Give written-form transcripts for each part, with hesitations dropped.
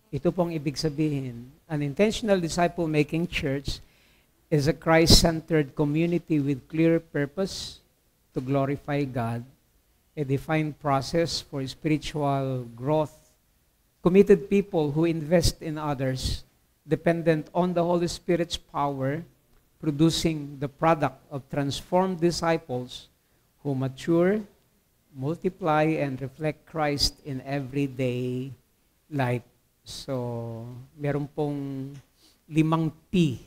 Ito pong ibig sabihin, an intentional disciple-making church is a Christ-centered community with clear purpose to glorify God, a defined process for spiritual growth, committed people who invest in others, dependent on the Holy Spirit's power, producing the product of transformed disciples who mature, multiply, and reflect Christ in everyday life. So, meron pong 5 P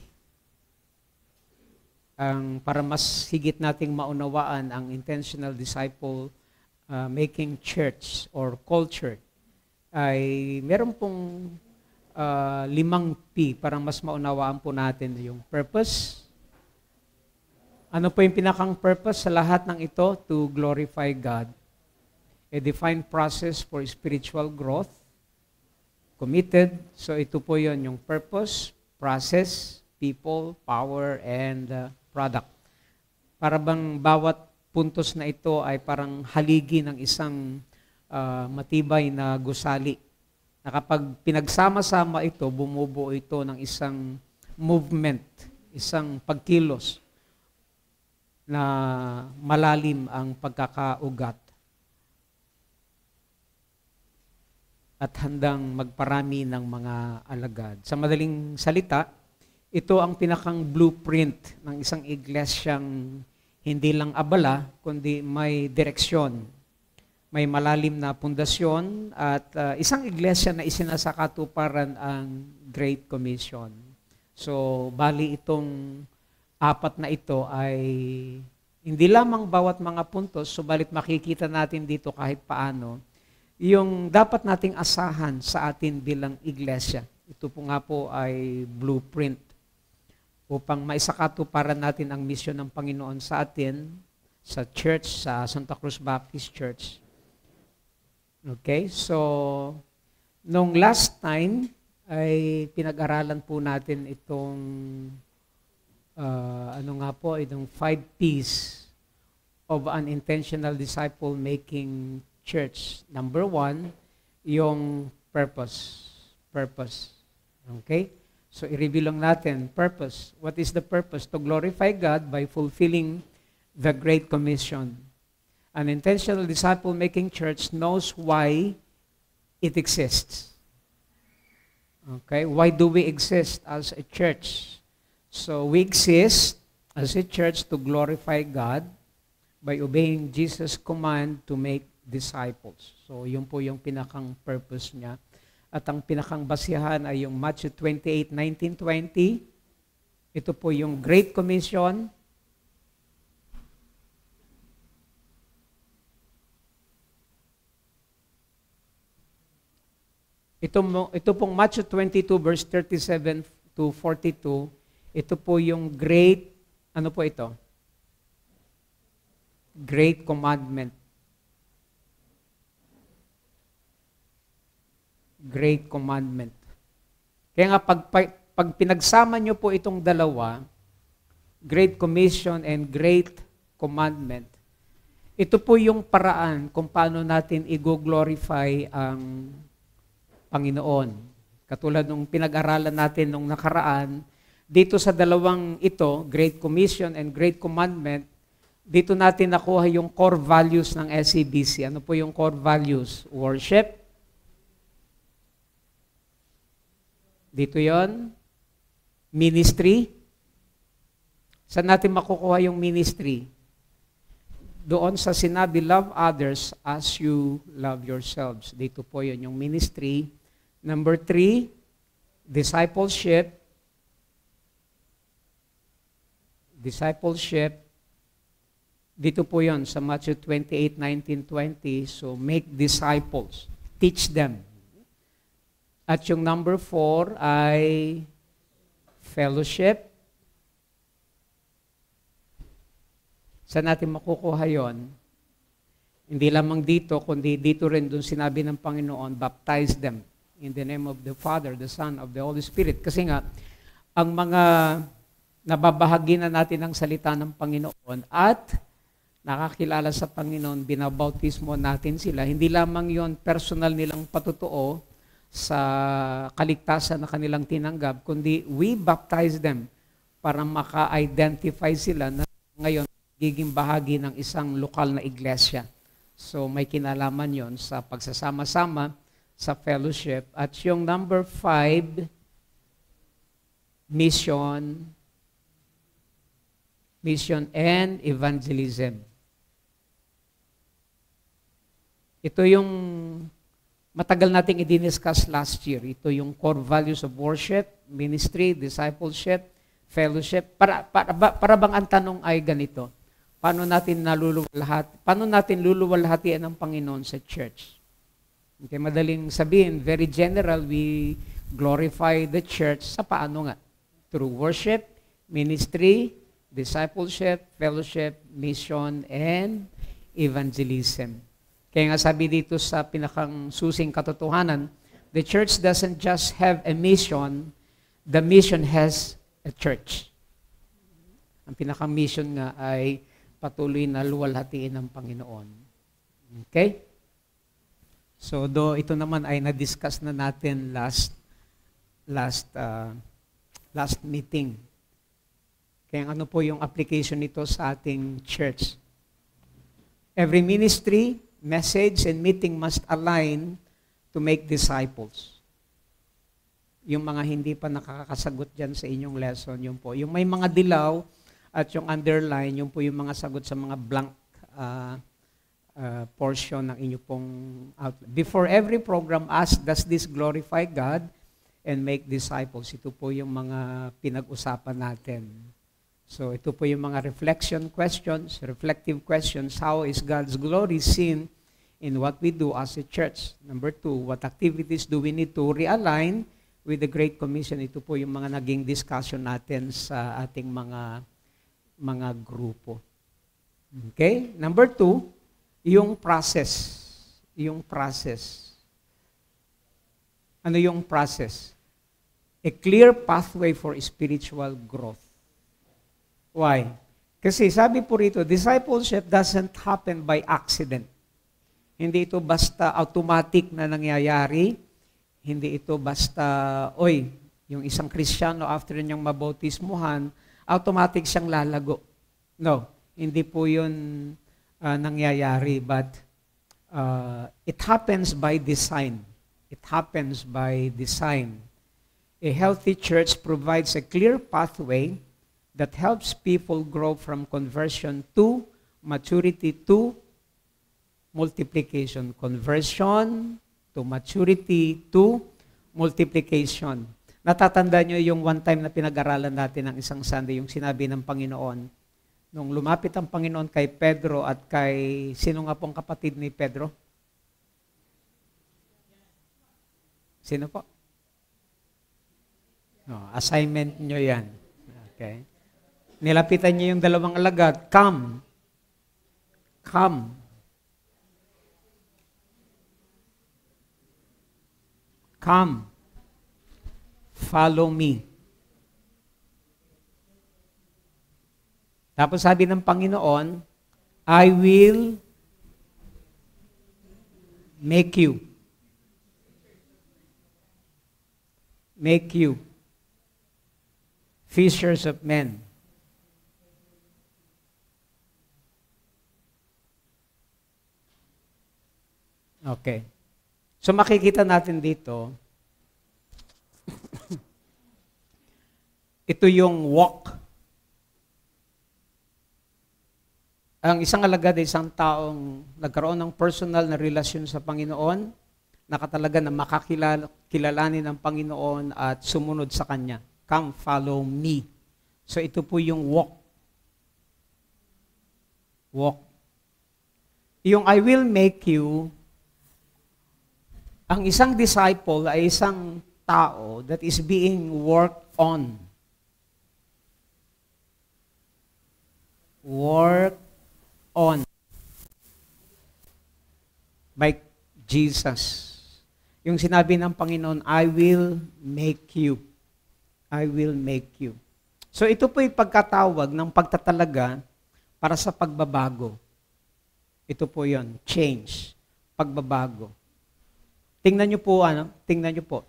para mas higit nating maunawaan ang intentional disciple making church or culture, ay meron pong 5 P para mas maunawaan po natin yung purpose. Ano po yung pinakang purpose sa lahat ng ito? To glorify God. A defined process for spiritual growth. Committed. So ito po yon, yung purpose, process, people, power, and product. Para bang bawat puntos na ito ay parang haligi ng isang matibay na gusali. Na kapag pinagsama-sama ito, bumubuo ito ng isang movement, isang pagkilos na malalim ang pagkakaugat at handang magparami ng mga alagad. Sa madaling salita, ito ang pinakang blueprint ng isang iglesyang hindi lang abala, kundi may direksyon, may malalim na pundasyon, at isang iglesia na isinasakatuparan ang Great Commission. So, bali itong 4 na ito ay hindi lamang bawat mga puntos, subalit makikita natin dito kahit paano yung dapat nating asahan sa atin bilang iglesia. Ito po nga po ay blueprint upang maisakatuparan natin ang misyon ng Panginoon sa atin, sa church, sa Santa Cruz Baptist Church. Okay, so nung last time ay pinag-aralan po natin itong itong 5 P's of an intentional disciple-making church. Number 1, yung purpose. Purpose. Okay? So, i-review lang natin. Purpose. What is the purpose? To glorify God by fulfilling the Great Commission. An intentional disciple-making church knows why it exists. Okay? Why do we exist as a church? So, we exist as a church to glorify God by obeying Jesus' command to make disciples. So, yun po yung pinakang purpose niya. At ang pinakang basihan ay yung Matthew 28:19-20. Ito po yung Great Commission. Ito pong Matthew 22 verse 37 to 42, ito po yung great, ano po ito? Great Commandment. Great Commandment. Kaya nga pag pinagsama nyo po itong dalawa, Great Commission and Great Commandment, ito po yung paraan kung paano natin i-glorify ang Panginoon. Katulad nung pinag-aralan natin nung nakaraan, dito sa dalawang ito, Great Commission and Great Commandment, dito natin nakuha yung core values ng SCBC. Ano po yung core values? Worship. Dito yon. Ministry. Saan natin makukuha yung ministry? Doon sa sinabi, love others as you love yourselves. Dito po yun, yung ministry. Number 3, discipleship. Discipleship. Dito po yun, sa Matthew 28:19-20. So, make disciples. Teach them. At yung number 4 ay fellowship. Saan natin makukuha yon? Hindi lamang dito, kundi dito rin doon sinabi ng Panginoon, baptize them in the name of the Father, the Son, of the Holy Spirit. Kasi nga, ang mga nababahagi na natin ng salita ng Panginoon at nakakilala sa Panginoon, binabautismo natin sila. Hindi lamang yon personal nilang patutuo, sa kaligtasan na kanilang tinanggap, kundi we baptize them para maka-identify sila na ngayon giging bahagi ng isang lokal na iglesia. So may kinalaman yon sa pagsasama-sama sa fellowship. At yung number 5, mission and evangelism. Ito yung matagal nating i-discuss last year. Ito yung core values of worship, ministry, discipleship, fellowship. Para bang ang tanong ay ganito, paano natin luluwalhatian ang Panginoon sa church? Okay, madaling sabihin, very general, we glorify the church sa paano nga? Through worship, ministry, discipleship, fellowship, mission, and evangelism. Kaya nga sabi dito sa pinakang susing katotohanan, the church doesn't just have a mission, the mission has a church. Ang pinakang mission nga ay patuloy na luwalhatiin ng Panginoon. Okay? So, ito naman ay na-discuss na natin last meeting. Kaya ano po yung application nito sa ating church? Every ministry, message, and meeting must align to make disciples. Yung mga hindi pa nakakasagot dyan sa inyong lesson, yun po. Yung may mga dilaw at yung underline, yun po yung mga sagot sa mga blank portion ng inyo pong outline. Before every program, ask, does this glorify God and make disciples? Ito po yung mga pinag-usapan natin. So ito po yung mga reflection questions, reflective questions. How is God's glory seen in what we do as a church? Number 2, what activities do we need to realign with the Great Commission? Ito po yung mga naging discussion natin sa ating mga grupo. Okay? Number 2, yung process. Yung process. Ano yung process? A clear pathway for spiritual growth. Why? Kasi sabi po rito, discipleship doesn't happen by accident. Hindi ito basta automatic na nangyayari. Hindi ito basta, yung isang Kristiyano after niyang mabautismuhan, automatic siyang lalago. No, hindi po yun nangyayari, but it happens by design. It happens by design. A healthy church provides a clear pathway that helps people grow from conversion to maturity to multiplication. Conversion to maturity to multiplication. Natatanda nyo yung one time na pinag-aralan natin ng isang Sunday, yung sinabi ng Panginoon, nung lumapit ang Panginoon kay Pedro at kay, sino nga pong kapatid ni Pedro? Sino po? No, assignment nyo yan. Okay. Nilapitan niya yung dalawang alagad, come. Come. Come. Follow me. Tapos sabi ng Panginoon, I will make you. Make you fishers of men. Okay. So makikita natin dito, ito yung walk. Ang isang alagad ay isang taong nagkaroon ng personal na relasyon sa Panginoon, nakatalaga na makakilalanin ng Panginoon at sumunod sa Kanya. Come, follow me. So ito po yung walk. Walk. Yung I will make you, ang isang disciple ay isang tao that is being worked on. Work on by Jesus. Yung sinabi ng Panginoon, I will make you. I will make you. So ito po yung pagkatawag ng pagtatalaga para sa pagbabago. Ito po yun, change, pagbabago. Tingnan niyo po.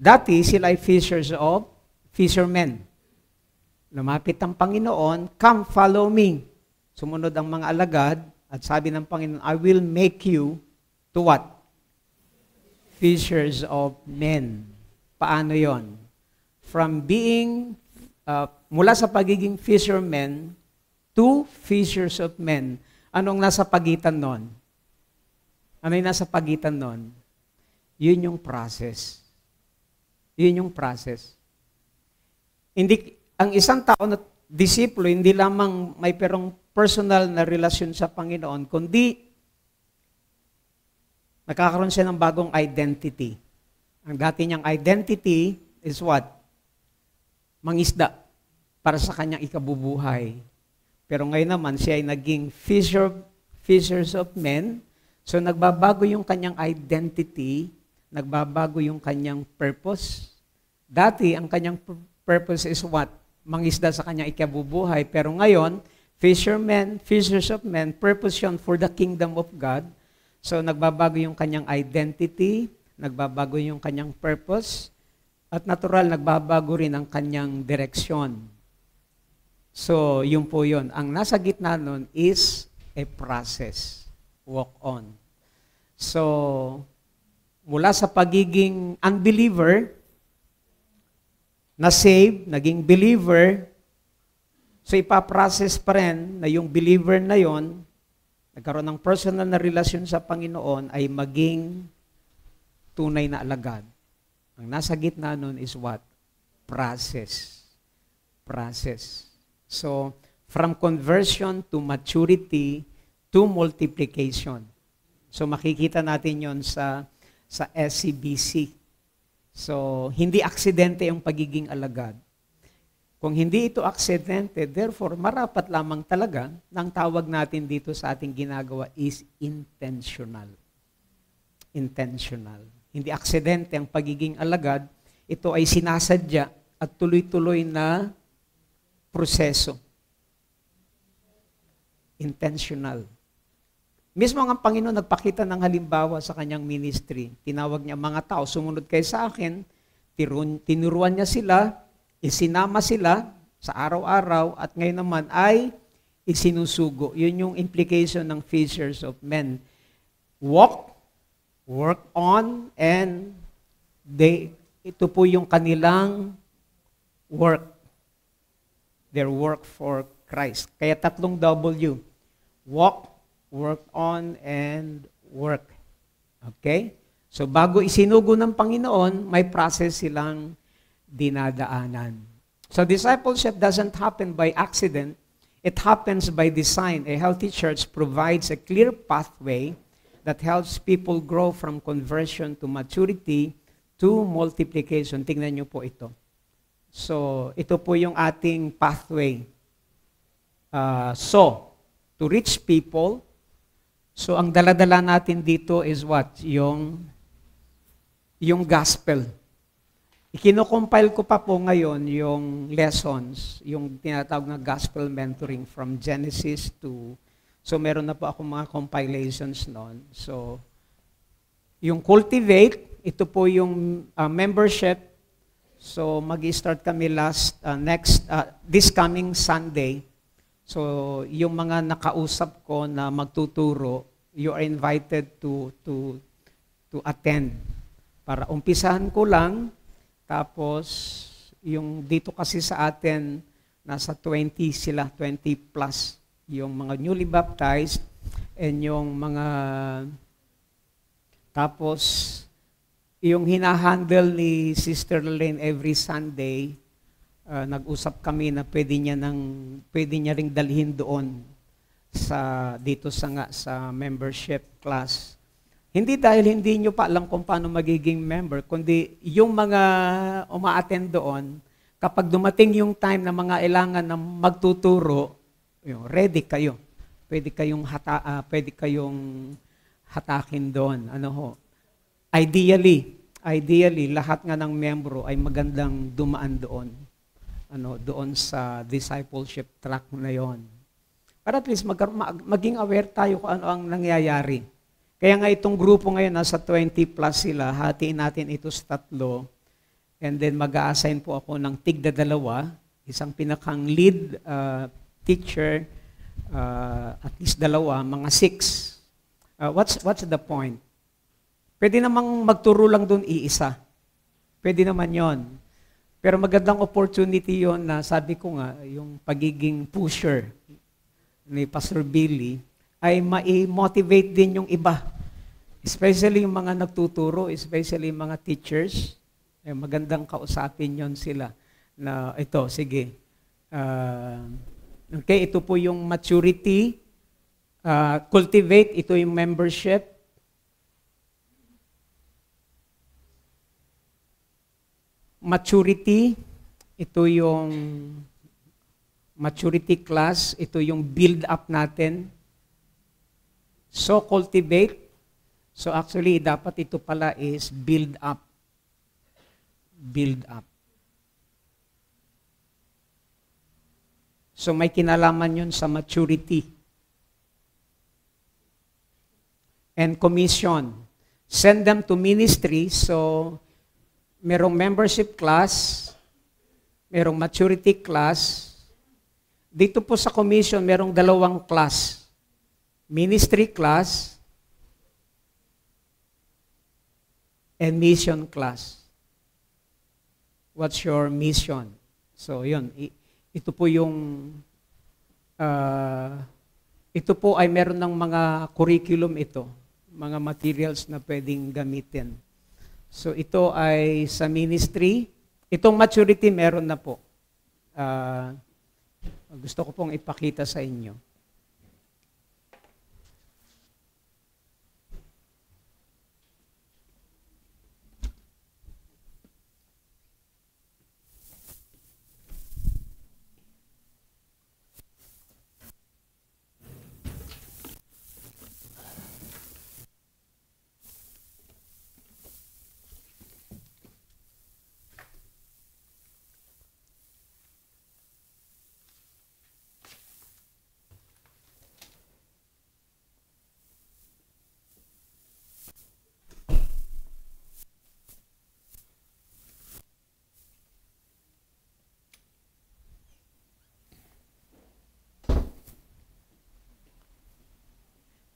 Dati sila ay fishermen. Lumapit ang Panginoon, "Come, follow me." Sumunod ang mga alagad at sabi ng Panginoon, "I will make you to what? Fishers of men." Paano yon? From being, mula sa pagiging fishermen to fishers of men. Anong nasa pagitan nun? Ano yung nasa pagitan nun? Yun yung process. Yun yung process. Ang isang tao na disipulo, hindi lamang may perong personal na relasyon sa Panginoon, kundi nagkakaroon siya ng bagong identity. Ang dati niyang identity is what? Mangisda para sa kanyang ikabubuhay. Pero ngayon naman, siya ay naging fishers of men. So nagbabago yung kanyang identity, nagbabago yung kanyang purpose. Dati, ang kanyang purpose is what? Mangisda sa kanyang ikabubuhay. Pero ngayon, fishers of men, purpose yun for the kingdom of God. So nagbabago yung kanyang identity, nagbabago yung kanyang purpose, at natural, nagbabago rin ang kanyang direksyon. So, yun po yun. Ang nasa gitna nun is a process. Walk on. So, mula sa pagiging unbeliever, na saved, naging believer, so ipaprocess pa rin na yung believer na yon, nagkaroon ng personal na relasyon sa Panginoon, ay maging tunay na alagad. Ang nasa gitna nun is what? Process. Process. So, from conversion to maturity to multiplication. So, makikita natin yon sa SCBC. So, hindi aksidente yung pagiging alagad. Kung hindi ito aksidente, therefore, marapat lamang talaga na ang tawag natin dito sa ating ginagawa is intentional. Intentional. Hindi aksidente ang pagiging alagad, ito ay sinasadya at tuloy-tuloy na proseso. Intentional. Mismo ang Panginoon nagpakita ng halimbawa sa kanyang ministry. Tinawag niya mga tao, sumunod kayo sa akin, tinuruan niya sila, isinama sila sa araw-araw, at ngayon naman ay isinusugo. Yun yung implication ng fishers of men. Walk, work on, and ito po yung kanilang work. Their work for Christ. Kaya 3 W. Walk, work on, and work. Okay? So bago isinugo ng Panginoon, may process silang dinadaanan. So discipleship doesn't happen by accident. It happens by design. A healthy church provides a clear pathway that helps people grow from conversion to maturity to multiplication. Tingnan niyo po ito. So, ito po yung ating pathway. To reach people, so ang daladala natin dito is what? Yung gospel. Ikino-compile ko pa po ngayon yung lessons, yung tinatawag na gospel mentoring from Genesis to, so meron na po ako mga compilations noon. So, yung cultivate, ito po yung membership. So, mag-start kami this coming Sunday. So, yung mga nakausap ko na magtuturo, you are invited to attend. Para umpisahan ko lang, tapos yung dito kasi sa atin, nasa 20 sila, 20 plus, yung mga newly baptized, and yung mga, tapos, yung hinahandle ni Sister Lane every Sunday, nag-usap kami na pwede niya ring dalhin doon dito sa membership class. Hindi dahil hindi nyo pa alam kung paano magiging member, kundi yung mga uma-attend doon, kapag dumating yung time na mga kailangan na magtuturo, ready kayo. Pwede kayong hatakin doon. Ideally, lahat nga ng membro ay magandang dumaan doon. Doon sa discipleship track na yon. Para at least maging aware tayo kung ano ang nangyayari. Kaya nga itong grupo ngayon, nasa 20 plus sila, hatiin natin ito sa 3. And then mag-a-assign po ako ng tigda-2, isang pinakang lead teacher, at least 2, mga 6. What's the point? Pwede namang magturo lang doon iisa. Pwede naman yon. Pero magandang opportunity yon na sabi ko nga, yung pagiging pusher ni Pastor Billy, ay ma-motivate din yung iba. Especially yung mga nagtuturo, especially yung mga teachers. Magandang kausapin yon sila. Na ito, sige. Okay, ito po yung maturity. Cultivate, ito yung membership. Maturity, ito yung maturity class, ito yung build up natin. So, cultivate. So, actually, dapat ito pala is build up. Build up. So, may kinalaman yun sa maturity. And commission. Send them to ministry. So, merong membership class, merong maturity class. Dito po sa commission, merong 2 class. Ministry class and mission class. What's your mission? So, yun. Ito po yung, ito po ay meron ng mga curriculum ito, mga materials na pwedeng gamitin. So, ito ay sa ministry. Itong maturity meron na po. Gusto ko pong ipakita sa inyo.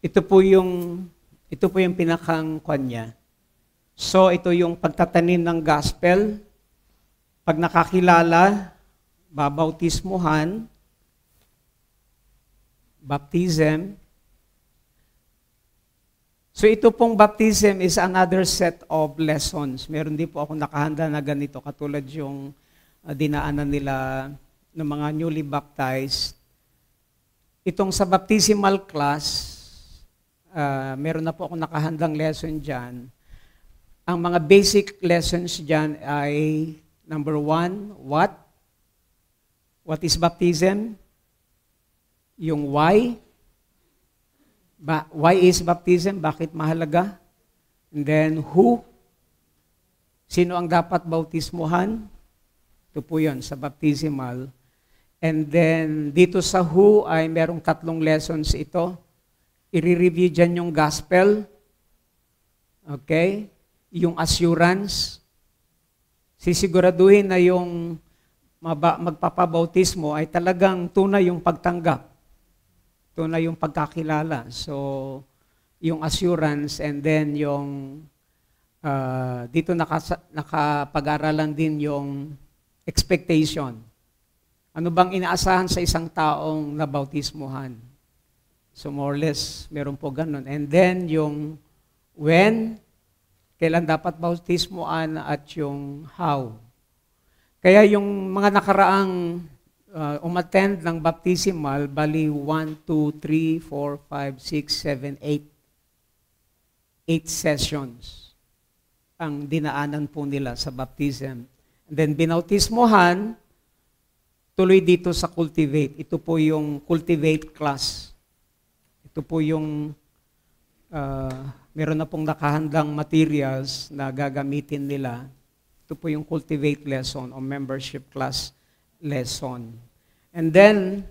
Ito po yung pinakang kanya. So, ito yung pagtatanim ng gospel. Pag nakakilala, babautismuhan, baptism. So, ito pong baptism is another set of lessons. Meron din po ako nakahanda na ganito, katulad yung dinaanan nila ng mga newly baptized. Itong sa baptismal class, meron na po ako nakahandang lesson dyan. Ang mga basic lessons dyan ay, number 1, what? What is baptism? Yung why? Why is baptism? Bakit mahalaga? And then, who? Sino ang dapat bautismuhan? Ito po yun, sa baptismal. And then, dito sa who ay merong 3 lessons ito. I-review dyan yung gospel. Okay? Yung assurance. Sisiguraduhin na yung magpapabautismo ay talagang tunay yung pagtanggap. Tunay yung pagkakilala. So, yung assurance and then yung dito nakapag-aralan din yung expectation. Ano bang inaasahan sa isang taong nabautismuhan? So more or less, meron po ganun. And then yung when, kailan dapat bautismuan at yung how. Kaya yung mga nakaraang umattend ng baptismal, bali 1, 2, 3, 4, 5, 6, 7, 8. 8 sessions ang dinaanan po nila sa baptism. And then binautismuhan, tuloy dito sa cultivate. Ito po yung cultivate class. Ito po yung meron na pong nakahandang materials na gagamitin nila. Ito po yung cultivate lesson o membership class lesson. And then,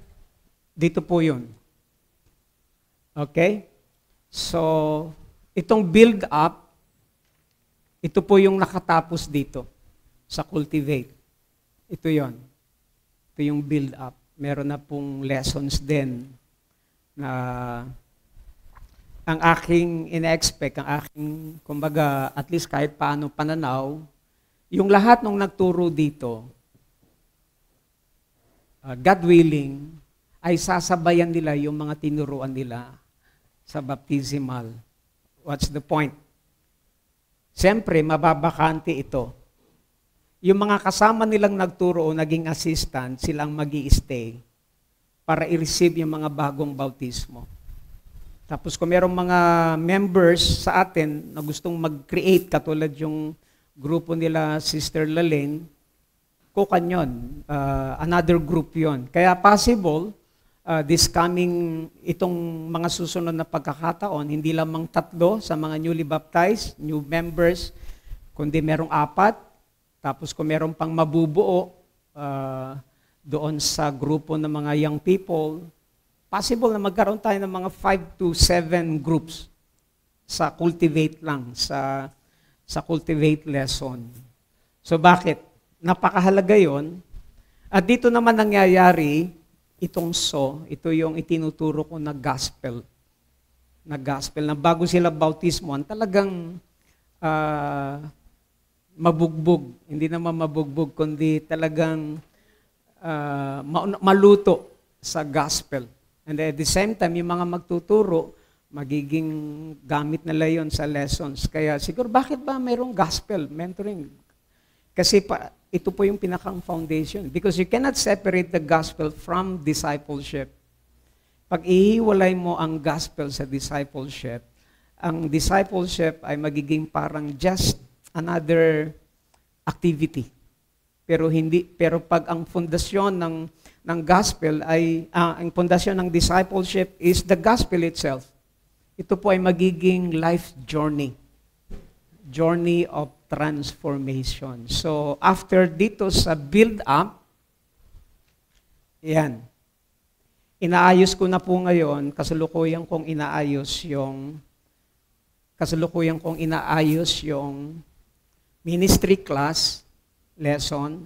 dito po yun. Okay? So, Itong build up, ito po yung nakatapos dito sa cultivate. Ito yon. Ito yung build up. Meron na pong lessons din na ang aking ina-expect, ang aking, kumbaga, at least kahit paano pananaw, yung lahat ng nagturo dito, God willing, ay sasabayan nila yung mga tinuruan nila sa baptismal. What's the point? Siyempre, mababakante ito. Yung mga kasama nilang nagturo o naging assistant, silang magi-stay para i-receive yung mga bagong bautismo. Tapos kung merong mga members sa atin na gustong mag-create, katulad yung grupo nila Sister Lalaine, kukan yun, another group yon. Kaya possible, this coming, itong mga susunod na pagkakataon, hindi lamang 3 sa mga newly baptized, new members, kundi merong 4. Tapos kung merong pang mabubuo doon sa grupo ng mga young people, possible na magkaroon tayo ng mga 5 to 7 groups sa cultivate lang, sa cultivate lesson. So bakit? Napakahalaga yon. At dito naman nangyayari, itong ito yung itinuturo ko na gospel. Na gospel, na bago sila bautismoan, talagang mabugbog. Hindi naman mabugbog, kundi talagang maluto sa gospel. And at the same time, yung mga magtuturo, magiging gamit nila yon sa lessons. Kaya siguro, bakit ba mayroong gospel mentoring? Kasi ito po yung pinakang foundation. Because you cannot separate the gospel from discipleship. Pag ihiwalay mo ang gospel sa discipleship, ang discipleship ay magiging parang just another activity. Pero pag ang pundasyon ng gospel ay ang pundasyon ng discipleship is the gospel itself. Ito po ay magiging life journey. Journey of transformation. So after dito sa build up, yan. Inaayos ko na po ngayon, kasalukuyan kong inaayos yung ministry class, lesson,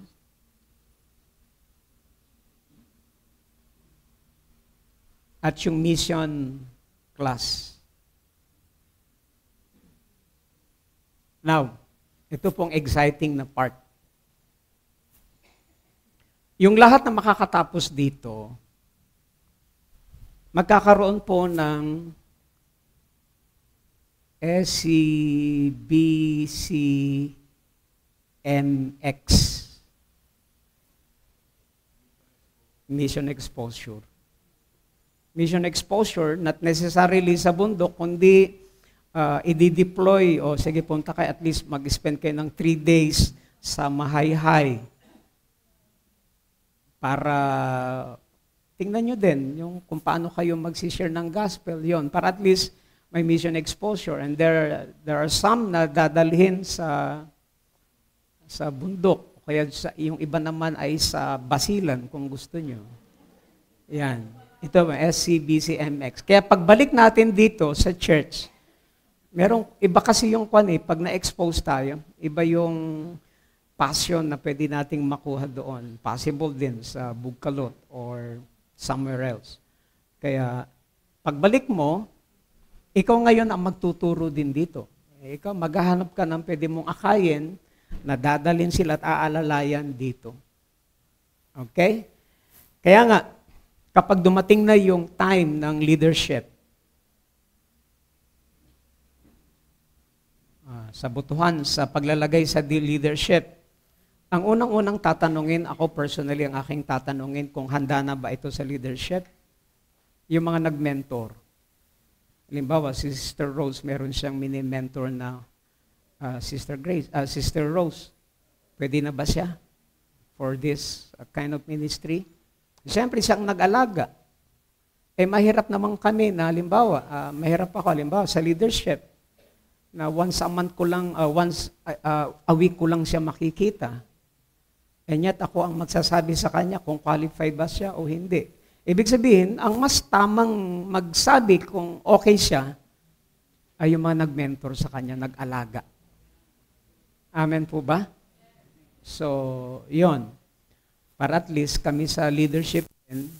at yung mission class. Now, ito pong exciting na part. Yung lahat na makakatapos dito, magkakaroon po ng SCBCMX, Mission Exposure. Mission exposure, not necessarily sa bundok, kundi i-deploy, o sige punta kayo, at least mag-spend kayo ng 3 days sa Mahayhay para tingnan nyo din yung kung paano kayo mag-share ng gospel yon, para at least may mission exposure. And there are some na dadalhin sa bundok, kaya yung iba naman ay sa Basilan kung gusto nyo. Yan. Ito ba, SCBCMX. Kaya pagbalik natin dito sa church, iba kasi yung pag na-expose tayo, iba yung passion na pwede nating makuha doon. Possible din sa Bugkalot or somewhere else. Kaya, pagbalik mo, ikaw ngayon ang magtuturo din dito. Ikaw, maghahanap ka ng pwede mong akayin na dadalhin sila at aalalayan dito. Okay? Kaya nga, kapag dumating na yung time ng leadership, sa butuhan, sa paglalagay sa leadership, ang unang-unang tatanungin, ako personally, ang aking tatanungin kung handa na ba ito sa leadership, yung mga nag-mentor. Halimbawa, si Sister Rose, meron siyang mini-mentor na Sister Rose. Pwede na ba siya for this kind of ministry? Siyempre, siyang nag-alaga. Mahirap naman kami na, halimbawa, mahirap ako, halimbawa, sa leadership, na once a month ko lang, once a week ko lang siya makikita. And yet, ako ang magsasabi sa kanya kung qualified ba siya o hindi. Ibig sabihin, ang mas tamang magsabi kung okay siya, ay yung mga nag-mentor sa kanya, nag-alaga. Amen po ba? So, yon. Para at least kami sa leadership din,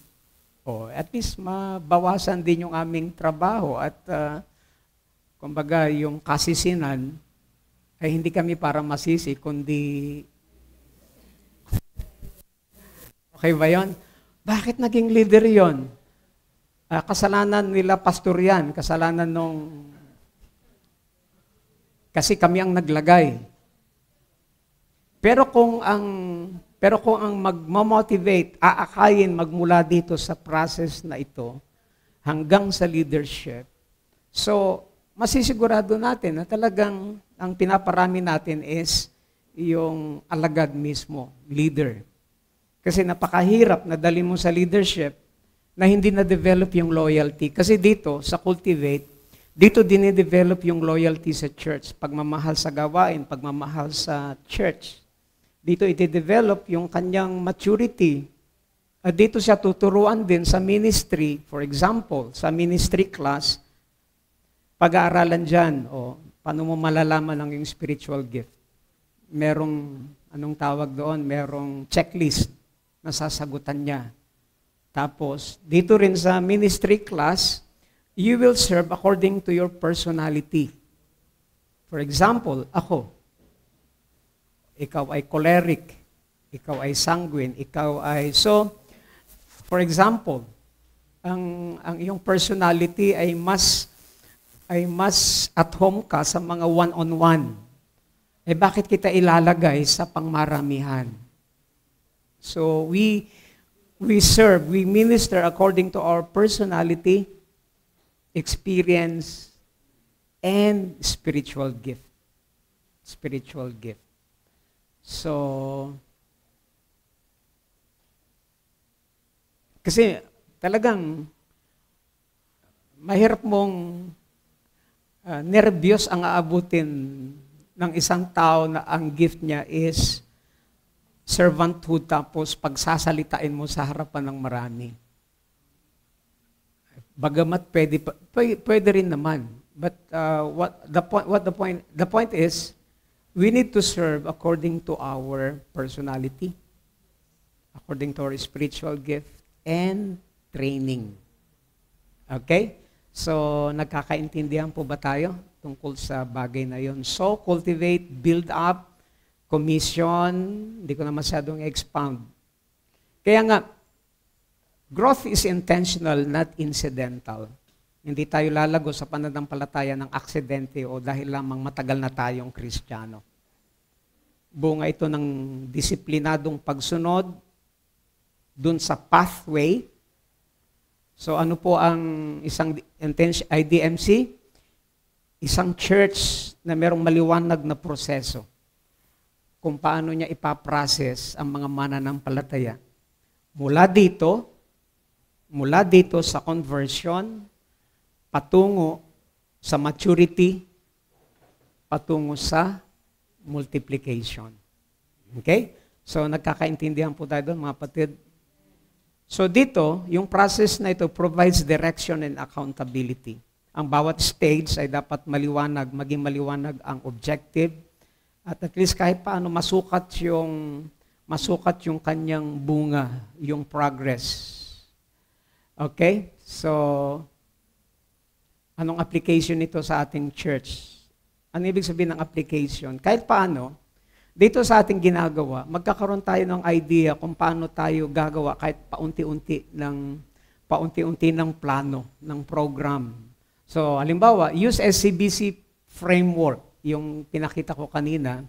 at least mabawasan din yung aming trabaho at kumbaga yung kasisinan ay hindi kami para masisi, kundi okay ba yon? Bakit naging leader yon? Kasalanan nila pastor yan, kasalanan nung kasi kami ang naglagay. Pero kung ang magmo-motivate, aakayin magmula dito sa process na ito hanggang sa leadership. So, masisigurado natin na talagang ang pinaparami natin is yung alagad mismo, leader. Kasi napakahirap na dali mo sa leadership na hindi na-develop yung loyalty. Kasi dito, sa Cultivate, dito dine-develop yung loyalty sa church. Pagmamahal sa gawain, pagmamahal sa church. Dito ide-develop yung kanyang maturity. At dito siya tuturuan din sa ministry. For example, sa ministry class, pag-aaralan dyan, paano mo malalaman ang yung spiritual gift. Merong, anong tawag doon? Merong checklist na sasagutan niya. Tapos, dito rin sa ministry class, you will serve according to your personality. For example, ako, ikaw ay choleric, ikaw ay sanguine, ikaw ay... So, for example, ang iyong personality ay mas at home ka sa mga one-on-one. Bakit kita ilalagay sa pangmaramihan? So, we serve, we minister according to our personality, experience, and spiritual gift. Spiritual gift. So, kasi talagang mahirap mong nervyos ang aabutin ng isang tao na ang gift niya is servanthood tapos pagsasalitain mo sa harapan ng marami. Bagamat pwede rin naman. But the point is, we need to serve according to our personality, according to our spiritual gift, and training. Okay? So, nagkakaintindihan po ba tayo tungkol sa bagay na yon? So, cultivate, build up, commission, hindi ko na masyadong expound. Kaya nga, growth is intentional, not incidental. Hindi tayo lalago sa pananampalataya ng aksidente o dahil lamang matagal na tayong Kristiyano. Bunga ito ng disiplinadong pagsunod dun sa pathway. So ano po ang isang IDMC? Isang church na merong maliwanag na proseso kung paano niya ipaprocess ang mga mananampalataya. Mula dito sa conversion, patungo sa maturity, patungo sa multiplication. Okay? So, nagkakaintindihan po tayo doon, mga kapatid. So, dito, yung process na ito provides direction and accountability. Ang bawat stage ay dapat maliwanag, maging maliwanag ang objective, at least kahit paano masukat yung kanyang bunga, yung progress. Okay? So, anong application nito sa ating church? Ano ibig sabihin ng application? Kahit paano, dito sa ating ginagawa, magkakaroon tayo ng idea kung paano tayo gagawa kahit paunti-unti ng plano, ng program. So, halimbawa, use SCBC framework, yung pinakita ko kanina,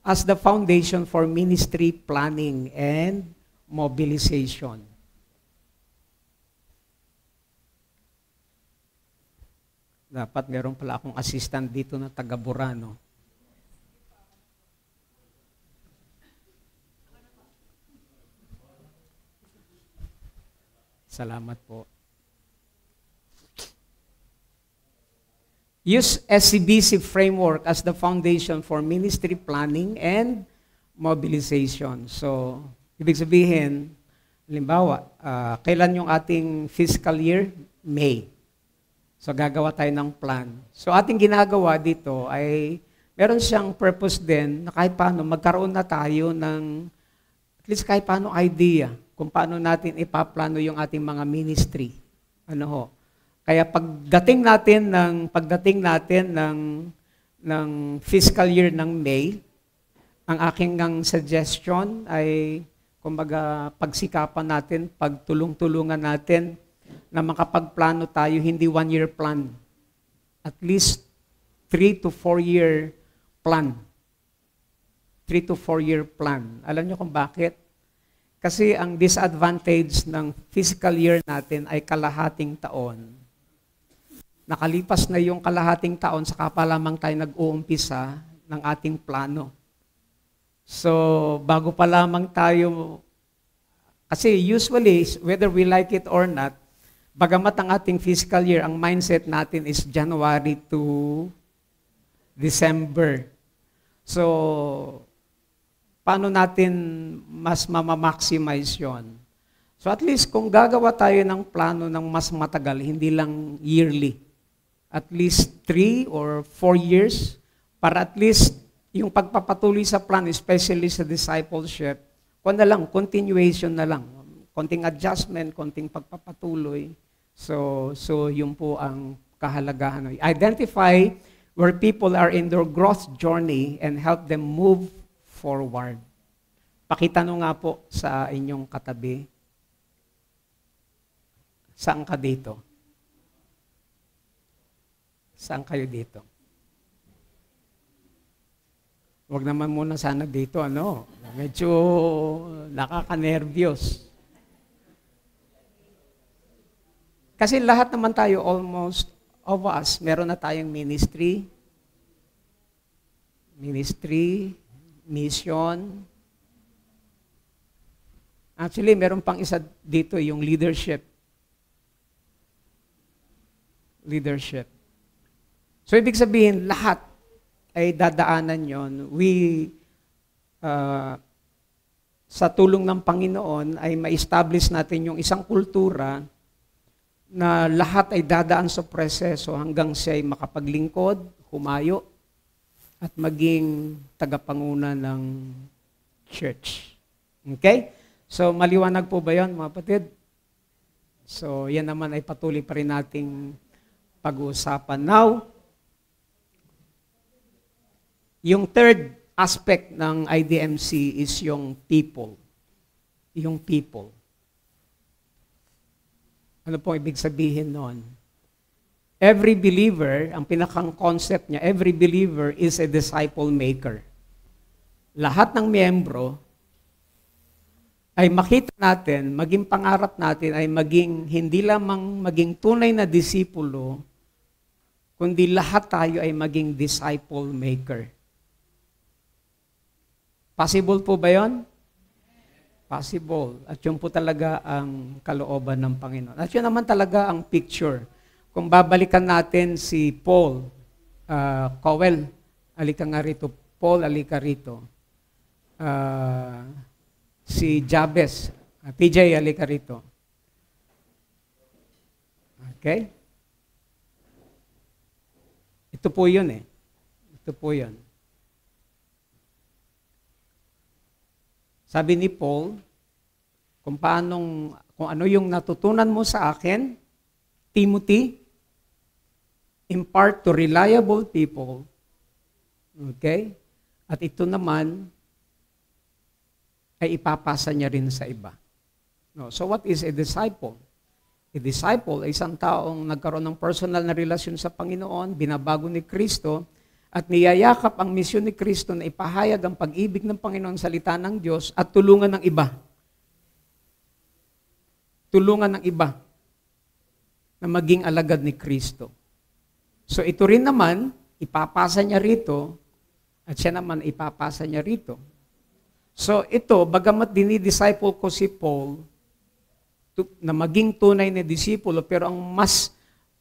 as the foundation for ministry planning and mobilization. Dapat meron pala akong assistant dito na taga Burano. Salamat po. Use SCBC framework as the foundation for ministry planning and mobilization. So, ibig sabihin, halimbawa, kailan yung ating fiscal year? May. So gagawa tayo ng plan. So ating ginagawa dito ay meron siyang purpose din na kahit paano magkaroon na tayo ng at least kahit paano idea kung paano natin ipaplano yung ating mga ministry. Ano ho? Kaya pagdating natin ng fiscal year ng May, ang aking suggestion ay kumbaga pagsikapan natin, pagtulong-tulungan natin na makapagplano tayo, hindi 1-year plan. At least 3 to 4-year plan. 3 to 4-year plan. Alam niyo kung bakit? Kasi ang disadvantage ng fiscal year natin ay kalahating taon. Nakalipas na yung kalahating taon, saka pa lamang tayo nag-uumpisa ng ating plano. So, bago pa lamang tayo, kasi usually, whether we like it or not, bagamat ang ating fiscal year, ang mindset natin is January to December. So, paano natin mas mamamaximize yon? So at least kung gagawa tayo ng plano ng mas matagal, hindi lang yearly, at least 3 or 4 years, para at least yung pagpapatuloy sa plan, especially sa discipleship, kung na lang, continuation na lang. Konting adjustment, konting pagpapatuloy. So yun po ang kahalagahan. Identify where people are in their growth journey and help them move forward. Pakita nyo nga po sa inyong katabi. Saan ka dito? Saan kayo dito? Huwag naman muna sana dito, medyo nakaka-nervyos. Kasi lahat naman tayo, almost of us, meron na tayong ministry, mission. Actually, meron pang isa dito, yung leadership. So, ibig sabihin, lahat ay dadaanan yon. Sa tulong ng Panginoon, ay ma-establish natin yung isang kultura na lahat ay dadaan sa proseso hanggang siya ay makapaglingkod, humayo, at maging tagapanguna ng church. Okay? So, maliwanag po ba yun, mga kapatid? So, yan naman ay patuloy pa rin nating pag-uusapan. Now, yung third aspect ng IDMC is yung people. Yung people. Ano po ibig sabihin nun? Every believer, ang pinakang concept niya, every believer is a disciple maker. Lahat ng miyembro ay makita natin, maging pangarap natin ay maging, hindi lamang maging tunay na disipulo, kundi lahat tayo ay maging disciple maker. Possible po ba yun? Possible. At yun po talaga ang kalooban ng Panginoon. At yun naman talaga ang picture. Kung babalikan natin si Paul, Cowell, alika nga rito. Paul, alika rito. Si Jabez, PJ, alika rito. Okay? Ito po yun eh. Ito po yun. Sabi ni Paul, kung ano yung natutunan mo sa akin, Timothy, impart to reliable people. Okay? At ito naman ay ipapasa niya rin sa iba. No, so what is a disciple? A disciple ay isang taong nagkaroon ng personal na relasyon sa Panginoon, binabago ni Kristo, at niyayakap ang misyon ni Kristo na ipahayag ang pag-ibig ng Panginoon, salita ng Diyos, at tulungan ng iba. Tulungan ng iba na maging alagad ni Kristo. So ito rin naman, ipapasa niya rito, at siya naman ipapasa niya rito. So ito, bagamat dinidisciple ko si Paul, na maging tunay na disipulo, pero ang mas,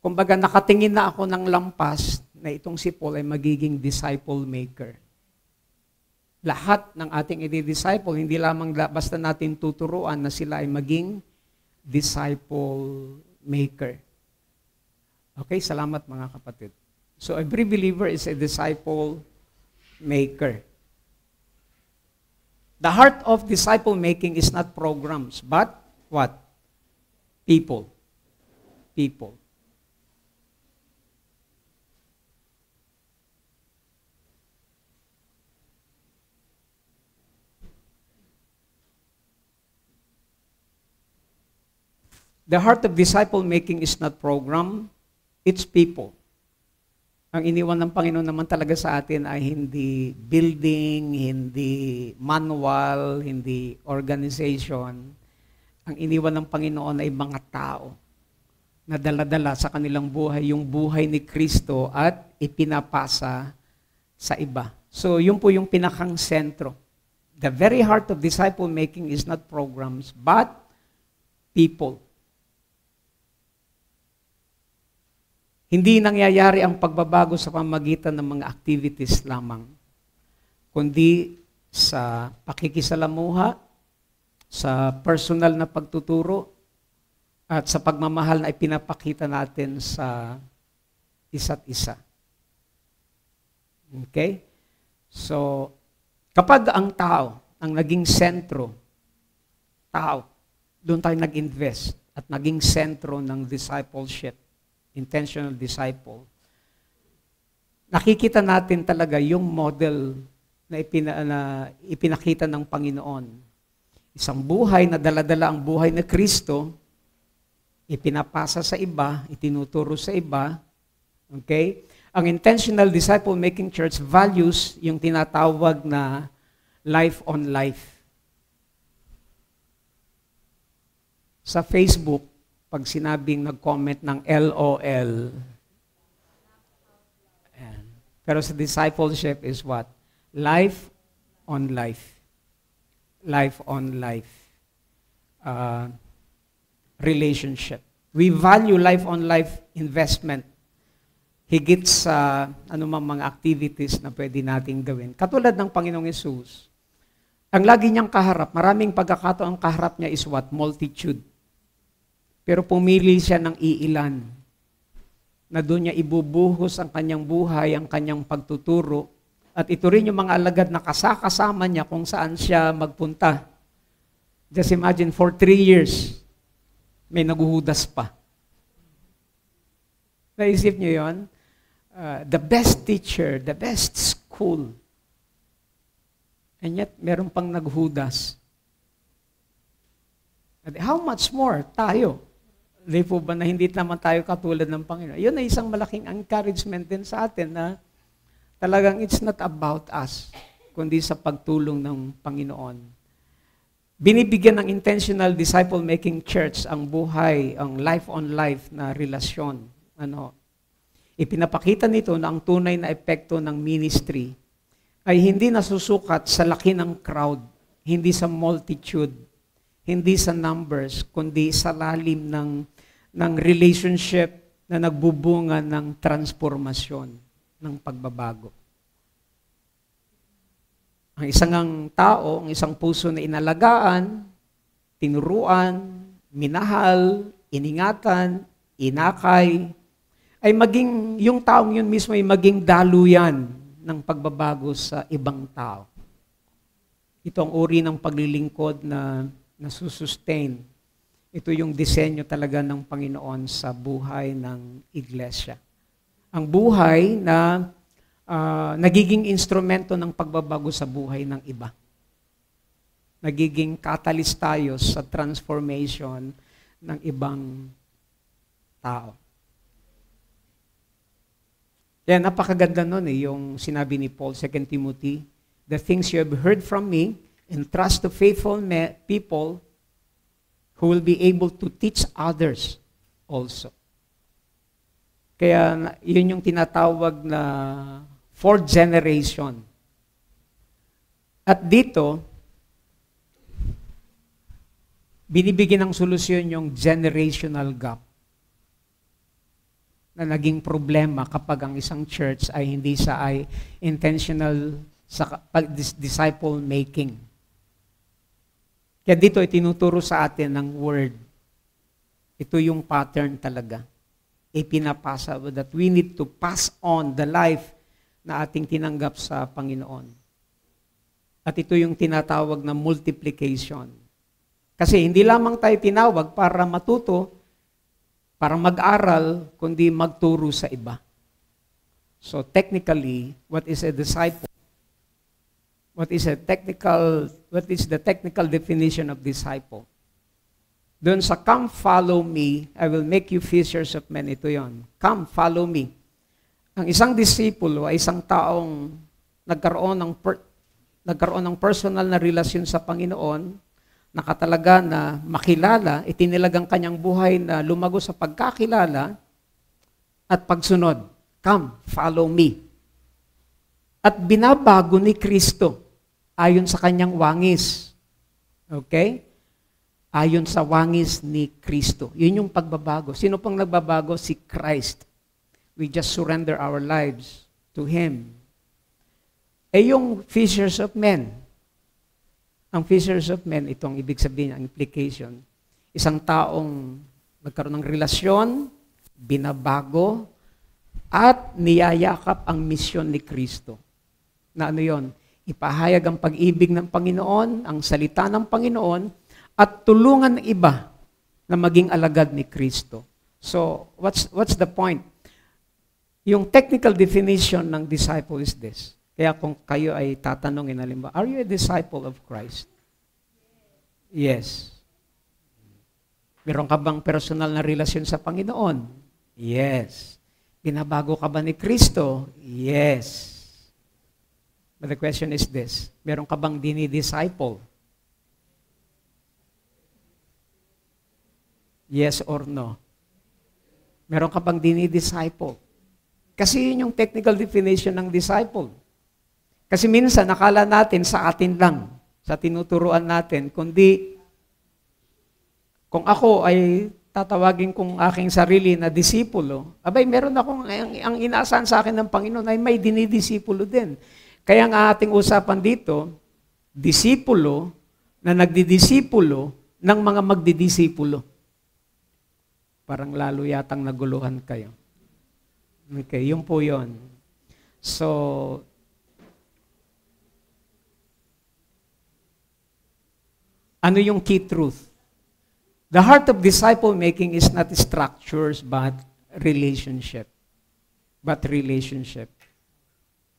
kumbaga nakatingin na ako ng lampas, na itong si Paul ay magiging disciple maker. Lahat ng ating i-disciple, hindi lamang basta natin tuturuan na sila ay maging disciple maker. Okay, salamat mga kapatid. So every believer is a disciple maker. The heart of disciple making is not programs, but what? People. People. The heart of disciple making is not program, it's people. Ang iniwan ng Panginoon naman talaga sa atin ay hindi building, hindi manual, hindi organization. Ang iniwan ng Panginoon ay mga tao na dala-dala sa kanilang buhay yung buhay ni Kristo at ipinapasa sa iba. So yun po yung pinakang sentro. The very heart of disciple making is not programs, but people. Hindi nangyayari ang pagbabago sa pamamagitan ng mga activities lamang, kundi sa pakikisalamuha, sa personal na pagtuturo, at sa pagmamahal na ipinapakita natin sa isa't isa. Okay? So, kapag ang tao, ang naging sentro, tao, doon tayo nag-invest at naging sentro ng discipleship, intentional disciple, nakikita natin talaga yung model na ipinakita ng Panginoon. Isang buhay na dala-dala ang buhay na Kristo, ipinapasa sa iba, itinuturo sa iba. Okay? Ang intentional disciple-making church values yung tinatawag na life on life. Sa Facebook, pag sinabing nag-comment ng LOL. Ayan. Pero sa discipleship is what? Life on life. Life on life. Relationship. We value life on life investment higit sa anumang mga activities na pwede nating gawin. Katulad ng Panginoong Yesus, ang lagi niyang kaharap, maraming pagkakataon ang kaharap niya is what? Multitude. Pero pumili siya ng iilan na doon niya ibubuhos ang kanyang buhay, ang kanyang pagtuturo. At ito rin yung mga alagad na kasama niya kung saan siya magpunta. Just imagine, for 3 years, may naguhudas pa. Naisip niyo yun? The best teacher, the best school. And yet, meron pang naghudas. At how much more tayo? Di po ba na hindi naman tayo katulad ng Panginoon? Yun ay isang malaking encouragement din sa atin na talagang it's not about us, kundi sa pagtulong ng Panginoon. Binibigyan ng intentional disciple-making church ang buhay, ang life-on-life na relasyon. Ipinapakita nito na ang tunay na epekto ng ministry ay hindi nasusukat sa laki ng crowd, hindi sa multitude, hindi sa numbers, kundi sa lalim ng relationship na nagbubunga ng transformasyon, ng pagbabago. Ang isang tao, ang isang puso na inalagaan, tinuruan, minahal, iningatan, inakay, ay maging, yung taong yun mismo ay maging daluyan ng pagbabago sa ibang tao. Ito ang uri ng paglilingkod na nasusustain. Ito yung disenyo talaga ng Panginoon sa buhay ng iglesia. Ang buhay na nagiging instrumento ng pagbabago sa buhay ng iba. Nagiging catalyst tayo sa transformation ng ibang tao. Kaya napakaganda nun yung sinabi ni Paul, 2 Timothy, the things you have heard from me, entrust to faithful people who will be able to teach others also. Kaya yun yung tinatawag na fourth generation. At dito, binibigyan ng solusyon yung generational gap na naging problema kapag ang isang church ay hindi ay intentional sa disciple making. Kaya dito itinuturo sa atin ng word. Ito yung pattern talaga. ipinapasa, but that we need to pass on the life na ating tinanggap sa Panginoon. At ito yung tinatawag na multiplication. Kasi hindi lamang tayo tinawag para matuto, para mag-aral, kundi magturo sa iba. So technically, what is a disciple? What is the technical definition of disciple? Doon sa come follow me, I will make you fishers of men. Ito yon. Come follow me. Ang isang disipulo ay isang taong nagkaroon ng personal na relasyon sa Panginoon, nakatalaga na makilala, itinilag ang kanyang buhay na lumago sa pagkakilala at pagsunod. Come, follow me. At binabago ni Kristo ayon sa kanyang wangis. Okay? Ayon sa wangis ni Kristo. Yun yung pagbabago. Sino pang nagbabago? Si Christ. We just surrender our lives to Him. Yung fishers of men. Ang fishers of men, itong ibig sabihin, ang implication, isang taong nagkaroon ng relasyon, binabago, at niyayakap ang misyon ni Kristo. Na ano yon? Ipahayag ang pag-ibig ng Panginoon, ang salita ng Panginoon, at tulungan ng iba na maging alagad ni Kristo. So, what's the point? Yung technical definition ng disciple is this. Kaya kung kayo ay tatanungin, halimbawa, are you a disciple of Christ? Yes. Meron ka bang personal na relasyon sa Panginoon? Yes. Binabago ka ba ni Kristo? Yes. But the question is this, meron ka bang dinidisciple? Yes or no? Meron ka bang dinidisciple? Kasi yun yung technical definition ng disciple. Kasi minsan, nakala natin sa atin lang, sa tinuturuan natin, kundi kung ako ay tatawagin kong aking sarili na disipulo, abay, meron akong, ang inaasahan sa akin ng Panginoon ay may dinidisipulo din. Kaya nga ating usapan dito, disipulo na nagdidisipulo ng mga magdidisipulo. Parang lalo yatang naguluhan kayo. Okay, yun po yun. So, ano yung key truth? The heart of disciple making is not structures but relationship. But relationship.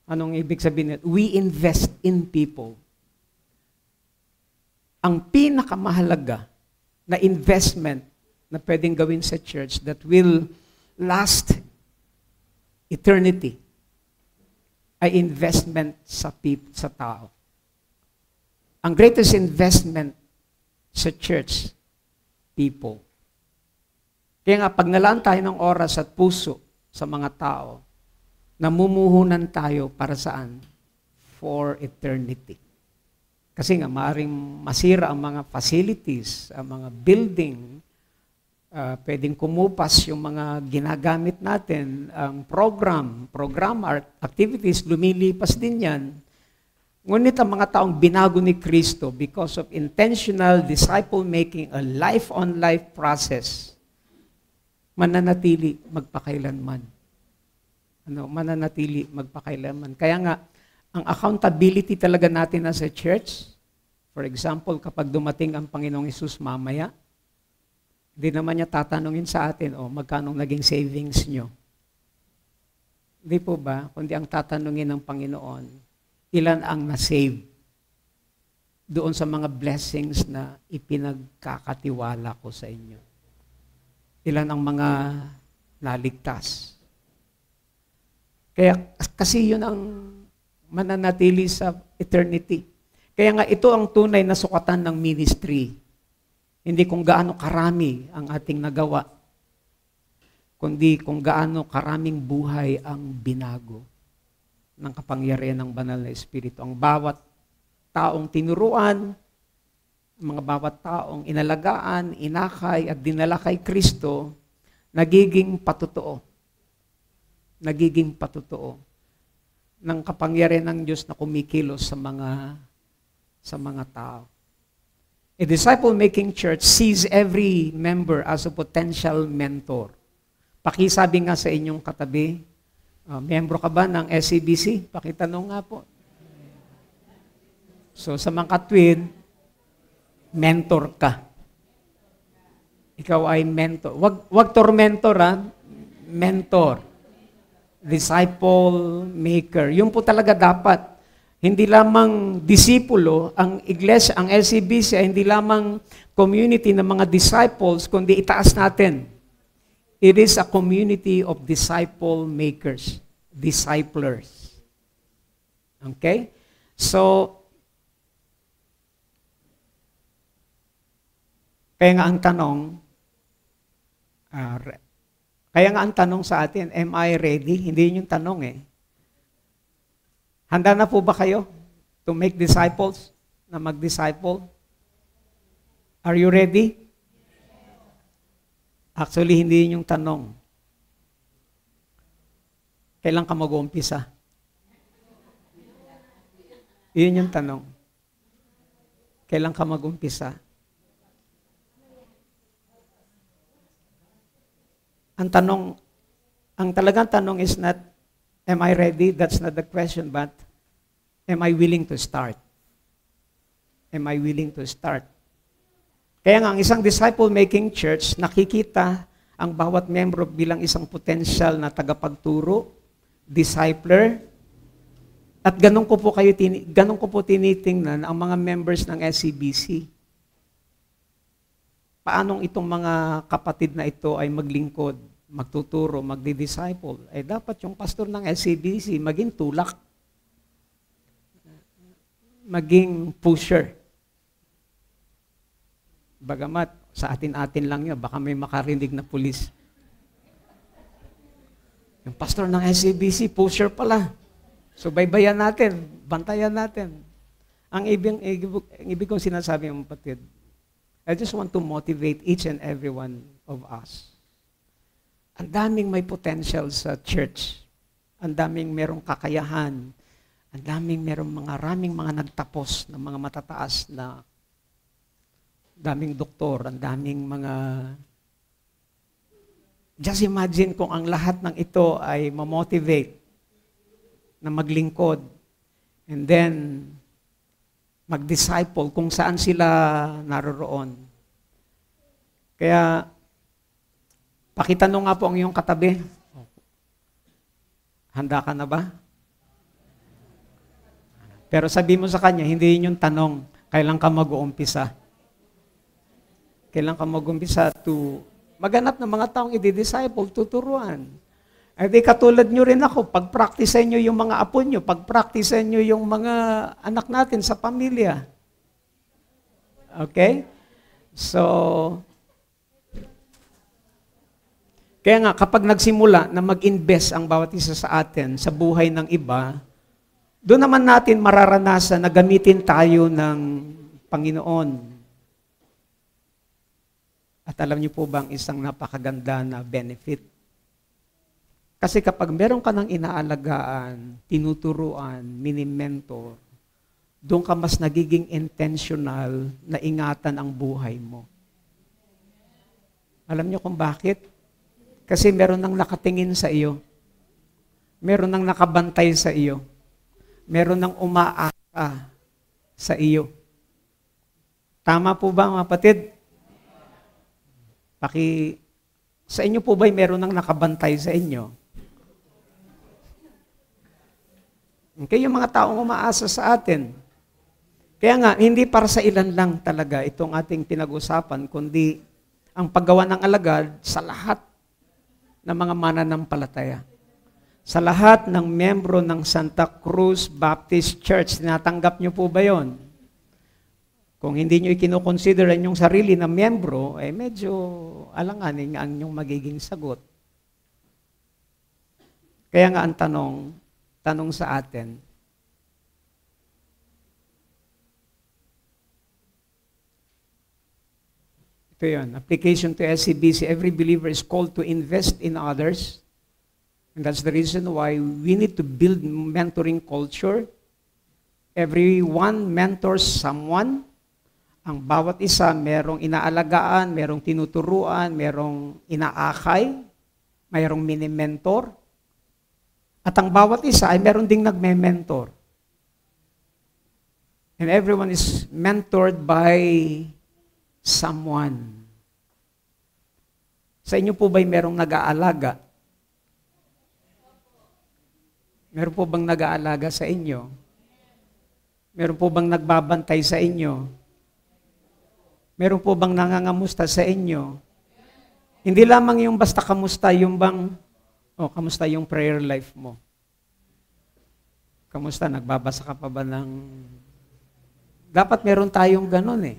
Anong ibig sabihin nito? We invest in people. Ang pinakamahalaga na investment na pwedeng gawin sa church that will last eternity ay investment sa tao. Ang greatest investment sa church, people. Kaya nga, pag nalaan tayo ng oras at puso sa mga tao, namumuhunan tayo para saan? For eternity. Kasi nga, maaaring masira ang mga facilities, ang mga building, pwedeng kumupas yung mga ginagamit natin, ang program activities, lumilipas din yan. Ngunit ang mga taong binago ni Kristo because of intentional disciple-making, a life-on-life process, mananatili magpakailanman. Mananatili magpakailanman. Kaya nga, ang accountability talaga natin as a church, for example, kapag dumating ang Panginoong Hesus mamaya, hindi naman niya tatanungin sa atin, magkano naging savings nyo? Hindi po ba? Kundi ang tatanungin ng Panginoon, ilan ang na-save doon sa mga blessings na ipinagkakatiwala ko sa inyo? Ilan ang mga naligtas? Kaya kasi yun ang mananatili sa eternity. Kaya nga ito ang tunay na sukatan ng ministry. Hindi kung gaano karami ang ating nagawa, kundi kung gaano karaming buhay ang binago ng kapangyarihan ng banal na Espiritu. Ang bawat taong tinuruan, mga bawat taong inalagaan, inakay at dinala kay Kristo, nagiging patotoo. Nagiging patotoo ng kapangyarihan ng Diyos na kumikilos sa mga tao. A disciple-making church sees every member as a potential mentor. Pakisabi nga sa inyong katabi, miyembro ka ba ng SCBC? Pakitanong nga po. So sa mga katwid, mentor ka. Ikaw ay mentor. Wag tormentor, ha? Mentor. Disciple maker. Yun po talaga dapat. Hindi lamang disipulo, ang iglesia, ang LCBC ay hindi lamang community ng mga disciples, kundi itaas natin. It is a community of disciple makers, disciplers. Okay? So, kaya nga ang tanong sa atin, am I ready? Hindi yun yung tanong eh. Handa na po ba kayo to make disciples, na mag-disciple? Are you ready? Actually, hindi yun yung tanong. Kailan ka mag-uumpisa? Yun yung tanong. Kailan ka mag-umpisa? Ang talagang tanong is not, am I ready? That's not the question, but am I willing to start? Am I willing to start? Kaya nga, ang isang disciple-making church, nakikita ang bawat membro bilang isang potential na tagapagturo, discipler, at ganun ko po tinitingnan ang mga members ng SCBC. Paanong itong mga kapatid na ito ay maglingkod, magtuturo, magdi-disciple? Dapat yung pastor ng SCBC maging tulak, maging pusher. Bagamat sa atin-atin lang yun, baka may makarinig na pulis. Yung pastor ng SCBC, pusher pala. So baybayan natin, bantayan natin. Ang ibig kong sinasabi ng kapatid, I just want to motivate each and every one of us. Ang daming may potential sa church. Ang daming merong kakayahan. Ang daming merong maraming mga nagtapos ng mga matataas na daming doktor, ang daming mga... Just imagine kung ang lahat ng ito ay mamotivate na maglingkod and then mag-disciple kung saan sila naroroon. Kaya, pakitanong nga po ang iyong katabi. Handa ka na ba? Pero sabi mo sa kanya, hindi yun yung tanong, kailan ka mag-uumpisa? Kailan ka mag-uumpisa to maghanap ng mga taong i-disciple, tuturuan. Di katulad nyo rin ako, pag-practicean nyo yung mga apo nyo, pag-practicean nyo yung mga anak natin sa pamilya. Okay? So, kaya nga, kapag nagsimula na mag-invest ang bawat isa sa atin sa buhay ng iba, doon naman natin mararanasan na gamitin tayo ng Panginoon. At alam niyo po ba ang isang napakaganda na benefit? Kasi kapag meron ka ng inaalagaan, tinuturuan, mini-mentor, doon ka mas nagiging intentional na ingatan ang buhay mo. Alam niyo kung bakit? Kasi meron nang nakatingin sa iyo. Meron nang nakabantay sa iyo. Meron nang umaasa sa iyo. Tama po ba mga kapatid? Sa inyo po ba'y meron nang nakabantay sa inyo? Okay, yung mga taong umaasa sa atin. Kaya nga, hindi para sa ilan lang talaga itong ating pinag-usapan, kundi ang paggawa ng alagad sa lahat ng mga mananampalataya. Sa lahat ng membro ng Santa Cruz Baptist Church, tinatanggap niyo po ba yon? Kung hindi niyo ikinukonsider ang inyong sarili na membro, medyo alanganin ang inyong magiging sagot. Kaya nga ang tanong sa atin, ito yun, application to SCBC, every believer is called to invest in others. And that's the reason why we need to build mentoring culture. Everyone mentors someone. Ang bawat isa merong inaalagaan, merong tinuturuan, merong inaakay, mayroong mini-mentor, at ang bawat isa ay meron ding nagme-mentor. And everyone is mentored by someone. Sa inyo po ba'y merong nag-aalaga? Meron po bang nag-aalaga sa inyo? Meron po bang nagbabantay sa inyo? Meron po bang nangangamusta sa inyo? Hindi lamang yung basta kamusta, yung bang, kamusta yung prayer life mo? Kamusta? Nagbabasa ka pa ba ng... Dapat meron tayong ganun eh.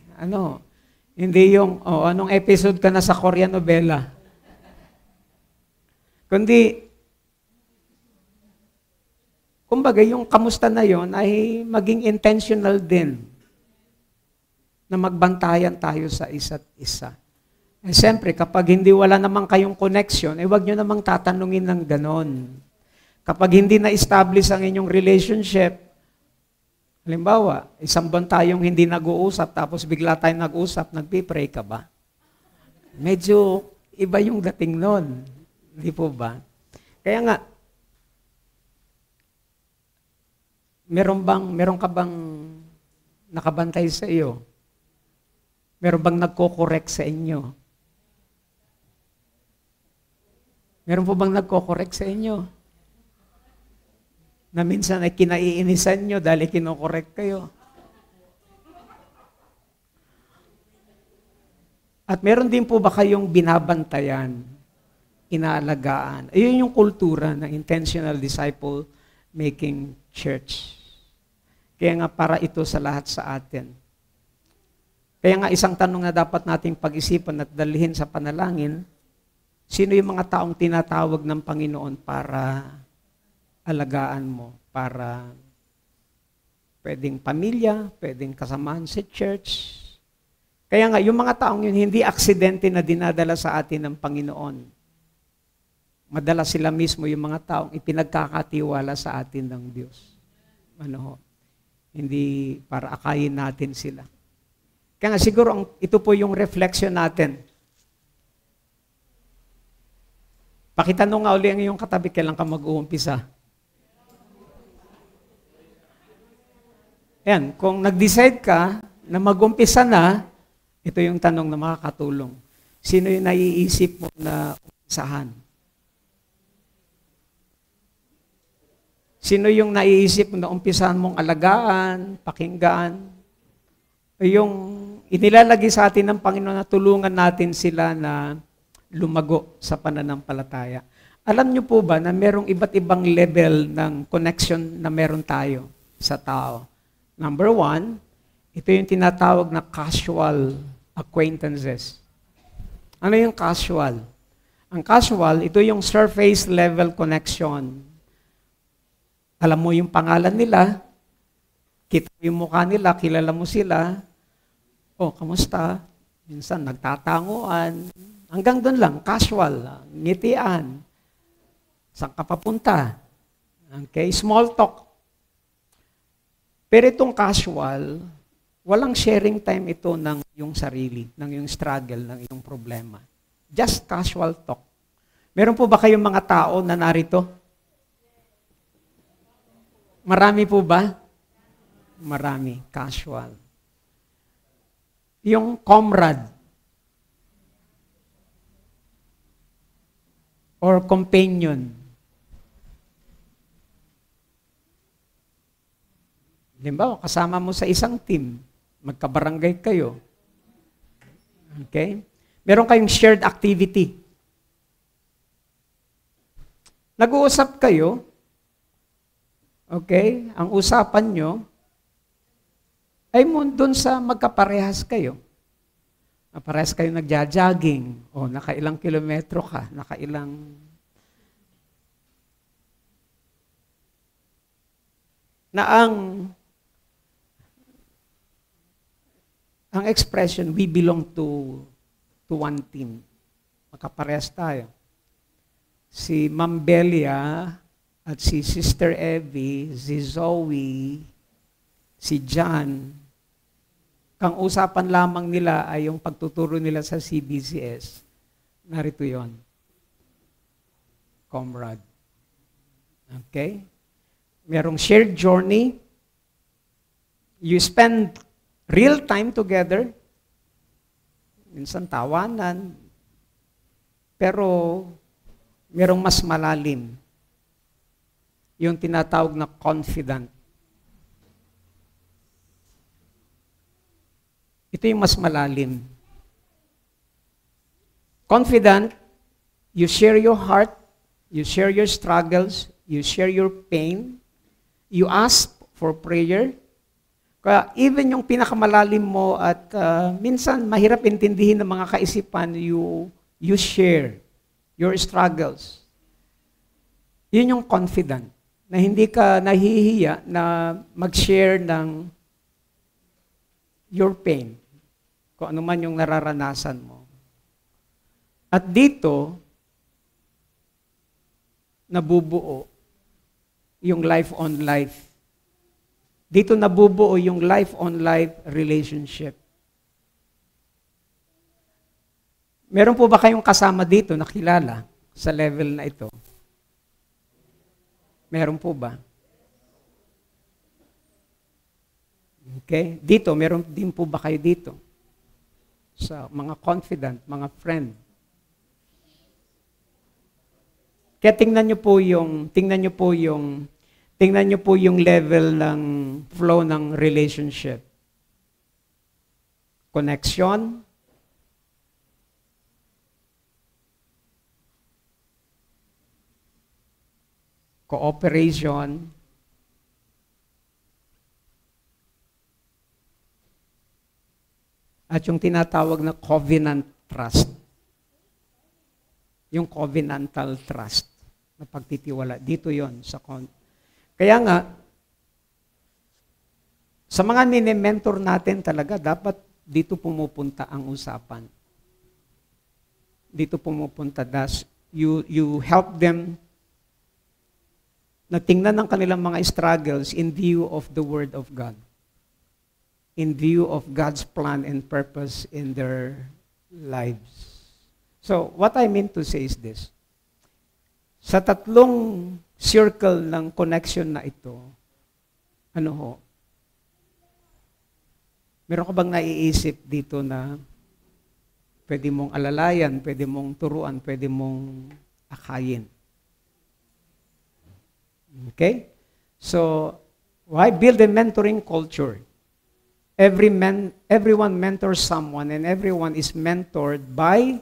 Hindi yung, anong episode ka na sa Korean novela? Kundi, kumbaga yung kamusta na yon ay maging intentional din na magbantayan tayo sa isa't isa. Eh, siyempre, kapag wala namang kayong connection, huwag nyo namang tatanungin ng ganon. Kapag hindi na-establish ang inyong relationship, halimbawa, isang buwan tayong hindi nag-uusap, tapos bigla tayong nag-usap, nagpipray ka ba? Medyo iba yung dating nun. Hindi po ba? Kaya nga, meron ka bang nakabantay sa iyo? Meron bang nagko-correct sa inyo? Meron po bang nagko-correct sa inyo? Na minsan ay kinaiinisan nyo dahil kinokorek kayo. At meron din po ba kayong binabantayan, inaalagaan? Ayun yung kultura ng intentional disciple-making church. Kaya nga para ito sa lahat sa atin. Kaya nga isang tanong na dapat nating pag-isipan at dalhin sa panalangin, sino yung mga taong tinatawag ng Panginoon para alagaan mo, para pwedeng pamilya, pwedeng kasamahan sa church. Kaya nga, yung mga taong yun, hindi aksidente na dinadala sa atin ng Panginoon. Madala sila mismo yung mga taong ipinagkakatiwala sa atin ng Diyos. Hindi para akayin natin sila. Kaya nga, siguro ito po yung reflection natin. Pakitanong nga uli ang iyong katabi, kailan ka mag-uumpisa? Yan, kung nag-decide ka na mag-umpisa na, ito yung tanong na makakatulong. Sino yung naiisip mo na umpisahan? Sino yung naiisip mo na umpisahan mong alagaan, pakinggan? Yung inilalagay sa atin ng Panginoon na tulungan natin sila na lumago sa pananampalataya. Alam niyo po ba na merong iba't ibang level ng connection na meron tayo sa tao? Number one, ito yung tinatawag na casual acquaintances. Ano yung casual? Ang casual, ito yung surface level connection. Alam mo yung pangalan nila, kita mo yung mukha nila, kilala mo sila, kamusta? Minsan nagtatanguan, hanggang doon lang, casual, ngitian. Saan ka papunta? Okay, small talk. Pero itong casual, walang sharing time ito ng iyong sarili, ng iyong struggle, ng iyong problema. Just casual talk. Meron po ba kayong mga tao na narito? Marami po ba? Marami, casual. Yung comrade or companion. Halimbawa, kasama mo sa isang team, magkabarangay kayo. Okay? Meron kayong shared activity. Nag-uusap kayo. Okay? Ang usapan nyo ay doon sa magkaparehas kayo. Parehas kayo nagja-jogging. Nakailang kilometro ka, nakailang... Na ang expression, we belong to one team. Makaparehas tayo. Si Ma'am Belia at si Sister Evie, si Zoe, si John, kang usapan lamang nila ay yung pagtuturo nila sa CBCS. Narito yon. comrade. Okay? Merong shared journey. You spend real time together. Minsan tawanan. Pero merong mas malalim. Yung tinatawag na confident. Ito yung mas malalim. Confident, you share your heart, you share your struggles, you share your pain, you ask for prayer. Kaya even yung pinakamalalim mo at minsan mahirap intindihin ng mga kaisipan, you share your struggles. Yun yung confident, na hindi ka nahihiya na mag-share ng your pain, kung ano man yung nararanasan mo. At dito, nabubuo yung life on life. Dito nabubuo yung life on life relationship. Meron po ba kayong kasama dito na kilala sa level na ito? Meron po ba? Okay? Dito, meron din po ba kayo dito? Sa mga confident, mga friend. Kaya tingnan niyo po yung level ng flow ng relationship. Connection, cooperation, at yung tinatawag na covenant trust. Yung covenantal trust na pagtitiwala. Dito yon sa Kaya nga, sa mga nine-mentor natin talaga, dapat dito pumupunta ang usapan. Dito pumupunta. You help them na tingnan ng kanilang mga struggles in view of the Word of God. In view of God's plan and purpose in their lives. So, what I mean to say is this. Sa tatlong circle ng connection na ito, meron ka bang naiisip dito na pwede mong alalayan, pwede mong turuan, pwede mong akayin? Okay? So, why build a mentoring culture? Everyone mentors someone and everyone is mentored by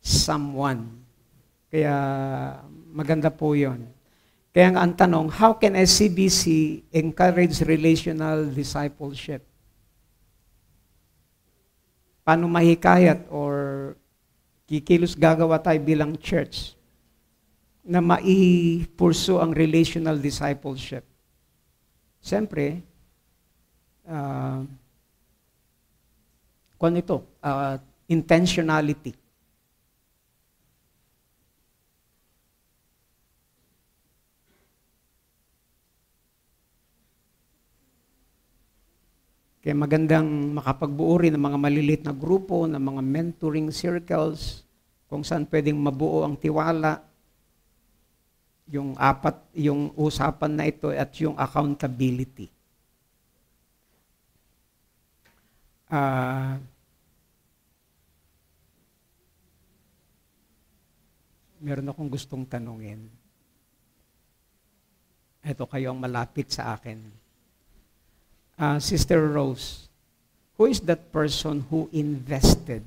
someone. Kaya maganda po yun. Kaya nga ang tanong, how can SCBC encourage relational discipleship? Paano mahikayat or kikilos gagawa tayo bilang church na maipursu ang relational discipleship? Siyempre, intentionality. Kaya magandang makapagbuo rin ng mga maliliit na grupo, ng mga mentoring circles, kung saan pwedeng mabuo ang tiwala, yung usapan na ito at yung accountability. Meron akong gustong tanungin. Ito kayo ang malapit sa akin. Sister Rose, who is that person who invested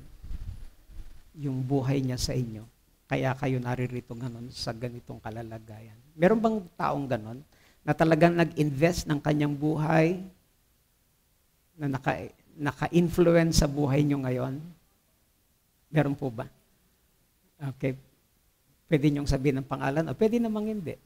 yung buhay niya sa inyo? Kaya kayo naririto ngayon sa ganitong kalalagayan. Meron bang taong ganon na talagang nag-invest ng kanyang buhay na naka-influence sa buhay niyo ngayon? Meron po ba? Okay. Pwede niyong sabihin ng pangalan o pwede namang hindi.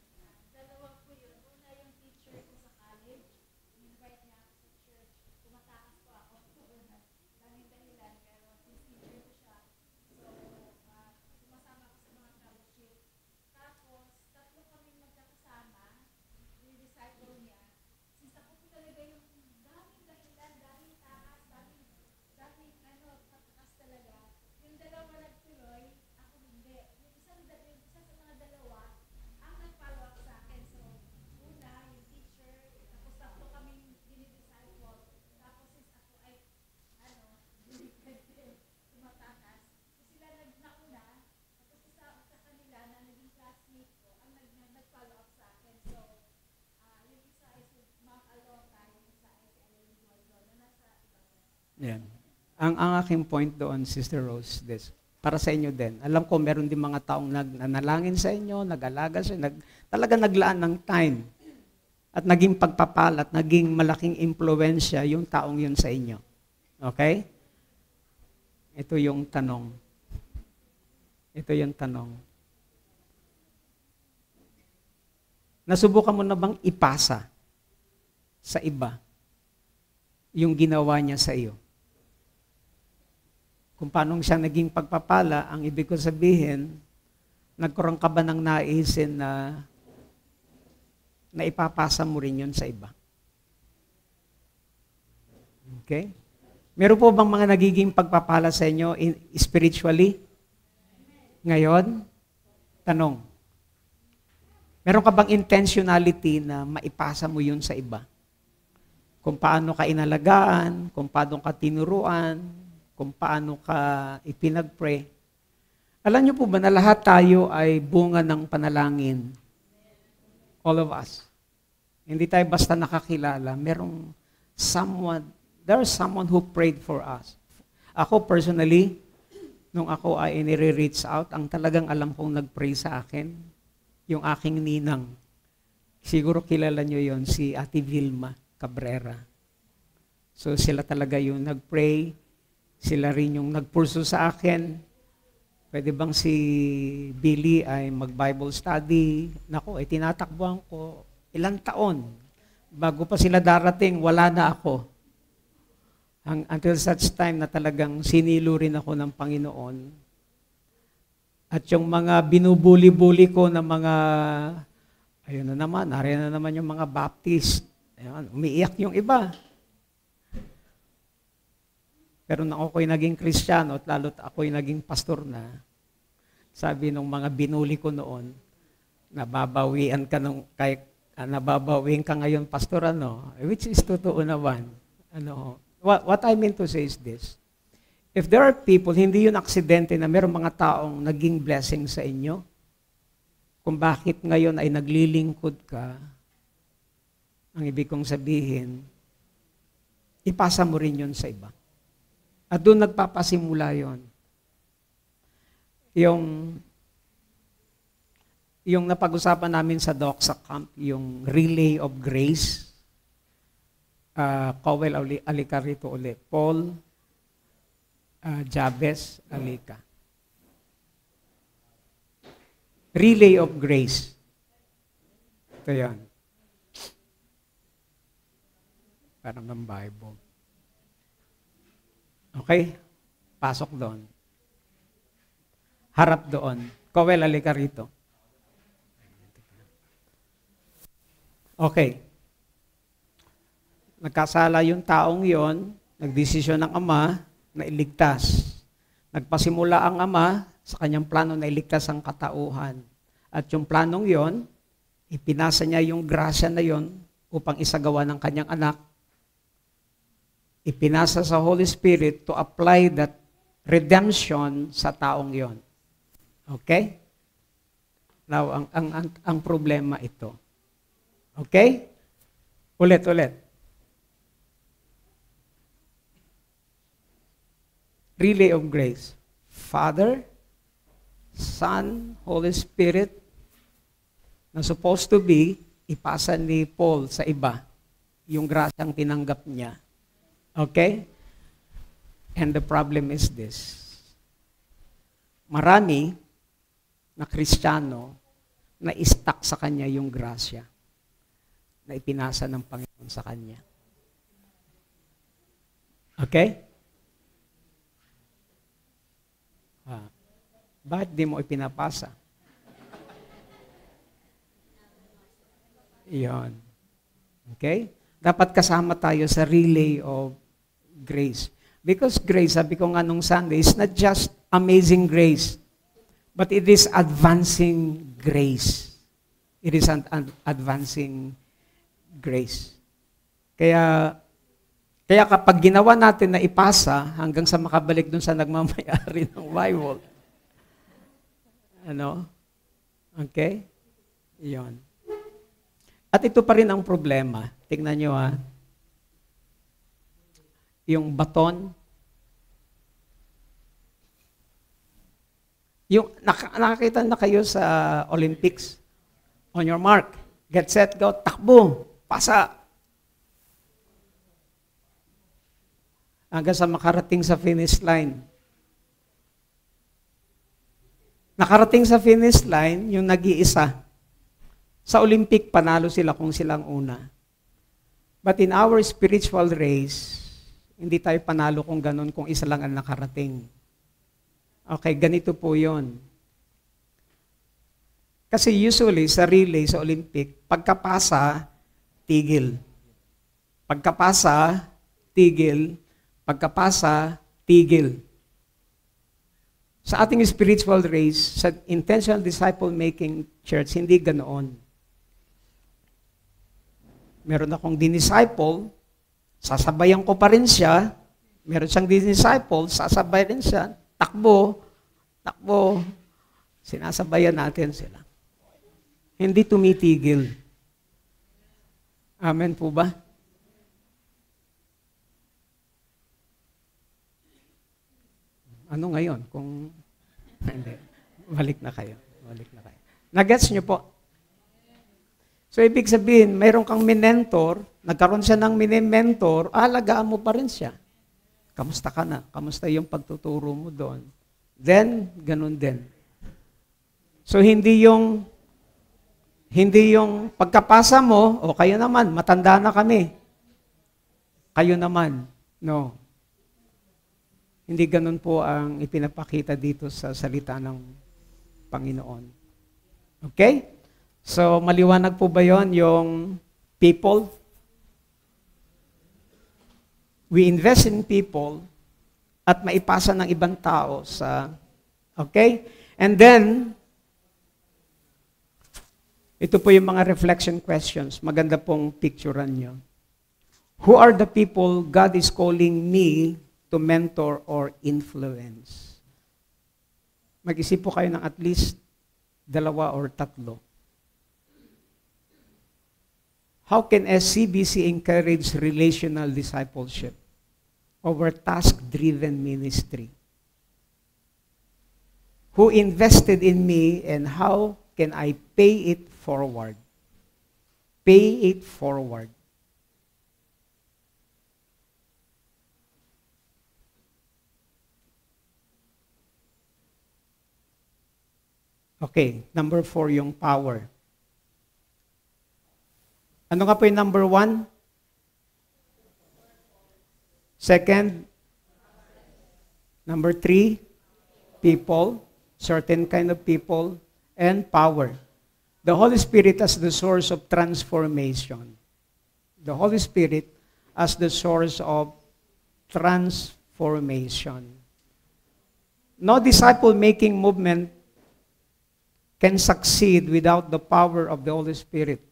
Yan. Ang aking point doon, Sister Rose, this, para sa inyo din. Alam ko, meron din mga taong nanalangin sa inyo, nag-alaga sa inyo, talaga naglaan ng time. At naging pagpapala at naging malaking impluensya yung taong yun sa inyo. Okay? Ito yung tanong. Ito yung tanong. Nasubukan mo na bang ipasa sa iba yung ginawa niya sa iyo? Kung paano siya naging pagpapala, ang ibig ko sabihin, nagkaroon ka ba ng naisin na ipapasa mo rin yun sa iba? Okay? Meron po bang mga nagiging pagpapala sa inyo spiritually? Ngayon, tanong, meron ka bang intentionality na maipasa mo yun sa iba? Kung paano ka inalagaan, kung paano ka tinuruan, kung paano ka ipinag-pray. Alam niyo po ba na lahat tayo ay bunga ng panalangin? All of us. Hindi tayo basta nakakilala. There's someone who prayed for us. Ako personally, nung ako ay inire-reach out, ang talagang alam kong nag-pray sa akin, yung aking ninang. Siguro kilala nyo yon, si Ate Vilma Cabrera. So sila talaga yung nag-pray, sila rin yung nagpurso sa akin. Pwede bang si Billy ay mag-Bible study? Nako, tinatakbuhan ko ilang taon. Bago pa sila darating, wala na ako. Until such time na talagang sinilo rin ako ng Panginoon. At yung mga binubuli-buli ko na mga, ayun na naman, nariyan na naman yung mga Baptist. Ayun, umiiyak yung iba. Pero nang ako'y naging Kristiyano at lalo't ako'y naging pastor na, sabi nung mga binuli ko noon, nababawian ka ngayon, pastor, which is totoo naman. What I mean to say is this. If there are people, hindi yun aksidente na mayroong mga taong naging blessing sa inyo, kung bakit ngayon ay naglilingkod ka, ang ibig kong sabihin, ipasa mo rin yun sa iba. At doon nagpapasimula yun. Yung napag-usapan namin sa Doxa Camp, yung Relay of Grace, Cowell, alika rito ulit. Paul, Jabez, alika. Relay of Grace. Ito yan. Parang ng Bible. Okay? Pasok doon. Harap doon. Cowell, alika rito. Okay. Nagkasala yung taong yon, nagdesisyon ng ama na iligtas. Nagpasimula ang ama sa kanyang plano na iligtas ang katauhan. At yung planong yon, ipinasa niya yung grasya na yon upang isagawa ng kanyang anak. Ipinasa sa Holy Spirit to apply that redemption sa taong yon. Okay? Now, ang problema ito. Okay? Ulit. Relay of Grace. Father, Son, Holy Spirit, na supposed to be, ipasa ni Paul sa iba, yung grasyang tinanggap niya. Okay? And the problem is this. Marami na Kristiyano na stuck sa kanya yung grasya na ipinasa ng Panginoon sa kanya. Okay? Bakit di mo ipinapasa? Iyon. Okay? Dapat kasama tayo sa relay of grace. Because grace, sabi ko nga nung Sunday, is not just amazing grace, but it is advancing grace. It is an advancing grace. Kaya kapag ginawa natin na ipasa hanggang sa makabalik dun sa nagmamayari ng Bible, okay? Iyon. At ito pa rin ang problema. Tingnan nyo yung baton. Yung nakakita na kayo sa Olympics. On your mark, get set, go, takbo, pasa. Hanggang sa makarating sa finish line. Nakarating sa finish line, yung nag-iisa. Sa Olympic, panalo sila kung silang una. But in our spiritual race, hindi tayo panalo kung ganun, kung isa lang ang nakarating. Okay, ganito po yon. Kasi usually, sa relay, sa Olympic, pagkapasa, tigil. Pagkapasa, tigil. Pagkapasa, tigil. Sa ating spiritual race, sa intentional disciple-making church, hindi ganoon. Meron akong dinisciple, sasabayan ko pa rin siya. Meron siyang dinisciple, sasabayan rin siya. Takbo, takbo. Sinasabayan natin sila. Hindi tumitigil. Amen po ba? Ano ngayon? Kung hindi, balik na kayo. Balik na kayo. Nagets niyo po? So, ibig sabihin, mayroon kang minentor, nagkaroon siya ng mini-mentor, alagaan mo pa rin siya. Kamusta ka na? Kamusta yung pagtuturo mo doon? Then, ganun din. So, hindi yung pagkapasa mo, o kayo naman, matanda na kami. Kayo naman. No. Hindi ganun po ang ipinapakita dito sa salita ng Panginoon. Okay? So, maliwanag po ba yon yung people? We invest in people at maipasa ng ibang tao sa, okay? And then, ito po yung mga reflection questions. Maganda pong picturean nyo. Who are the people God is calling me to mentor or influence? Mag-isip po kayo ng at least 2 or 3. How can SCBC encourage relational discipleship over task-driven ministry? Who invested in me and how can I pay it forward? Pay it forward. Okay, number 4 yung power. Ano nga po yung number 1? Second? Number 3? People, certain kind of people, and power. The Holy Spirit as the source of transformation. The Holy Spirit as the source of transformation. No disciple-making movement can succeed without the power of the Holy Spirit.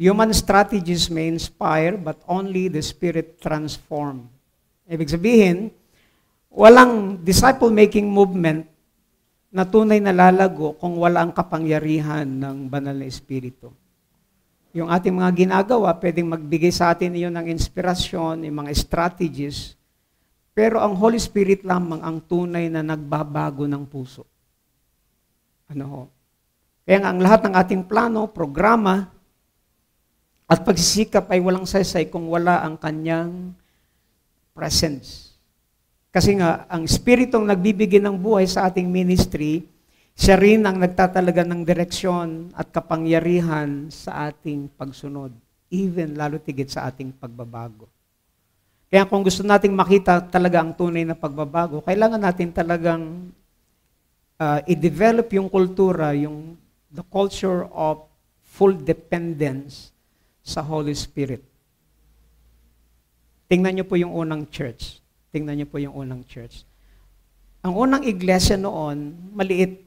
Human strategies may inspire, but only the Spirit transform. Ibig sabihin, walang disciple-making movement na tunay na lalago kung wala ang kapangyarihan ng banal na Espiritu. Yung ating mga ginagawa, pwedeng magbigay sa atin iyon ng inspirasyon, yung mga strategies, pero ang Holy Spirit lamang ang tunay na nagbabago ng puso. Ano ho? Kaya nga ang lahat ng ating plano, programa, at pagsisikap ay walang saysay kung wala ang kanyang presence. Kasi nga, ang Espiritong nagbibigay ng buhay sa ating ministry, siya rin ang nagtatalaga ng direksyon at kapangyarihan sa ating pagsunod. Even lalo tigit sa ating pagbabago. Kaya kung gusto nating makita talaga ang tunay na pagbabago, kailangan natin talagang i-develop yung kultura, the culture of full dependence sa Holy Spirit. Tingnan niyo po yung unang church. Tingnan niyo po yung unang church. Ang unang iglesia noon, maliit.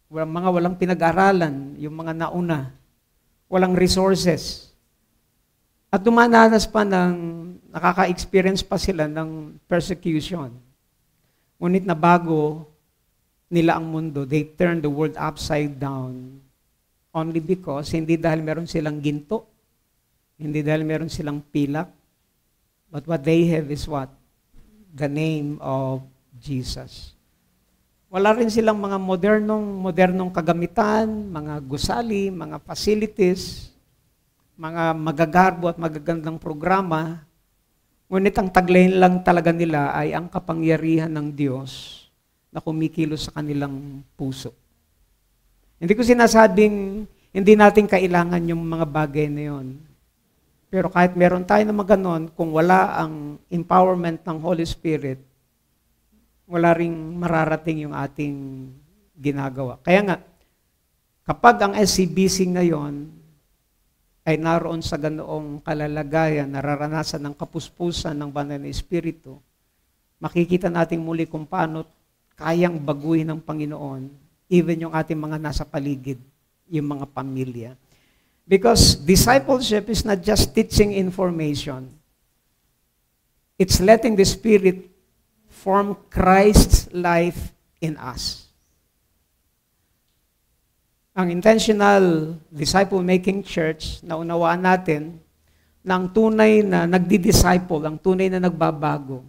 Mga walang pinag-aralan, yung mga nauna. Walang resources. At dumananas pa nakaka-experience pa sila ng persecution. Ngunit na bago nila ang mundo, they turned the world upside down only because, hindi dahil meron silang ginto, hindi dahil meron silang pilak, But what they have is what? The name of Jesus. Wala rin silang mga modernong kagamitan, mga gusali, mga facilities, mga magagarbo at magagandang programa. Ngunit ang tagline lang talaga nila ay ang kapangyarihan ng Diyos na kumikilos sa kanilang puso. Hindi ko sinasabing hindi natin kailangan yung mga bagay na yun. Pero kahit meron tayo na maganon, kung wala ang empowerment ng Holy Spirit, wala ring mararating yung ating ginagawa. Kaya nga, kapag ang SCBC ngayon ay naroon sa ganoong kalalagayan, nararanasan ng kapuspusan ng banal na Espiritu, makikita natin muli kung paano kayang baguhin ng Panginoon, even yung ating mga nasa paligid, yung mga pamilya. Because discipleship is not just teaching information. It's letting the Spirit form Christ's life in us. Ang intentional disciple-making church, naunawaan natin na ang tunay na nagdi-disciple, ang tunay na nagbabago,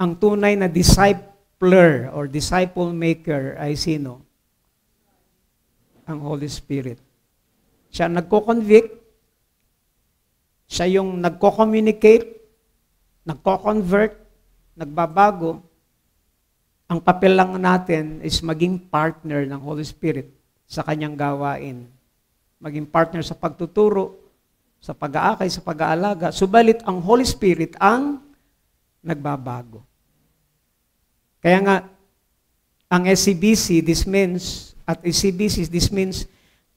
ang tunay na discipler or disciple maker ay sino? Ang Holy Spirit. Siya nagko-convict, siya yung nagko-communicate, nagko-convert, nagbabago. Ang papel lang natin is maging partner ng Holy Spirit sa kanyang gawain. Maging partner sa pagtuturo, sa pag-aakay, sa pag-aalaga. Subalit ang Holy Spirit ang nagbabago. Kaya nga, ang SCBC, this means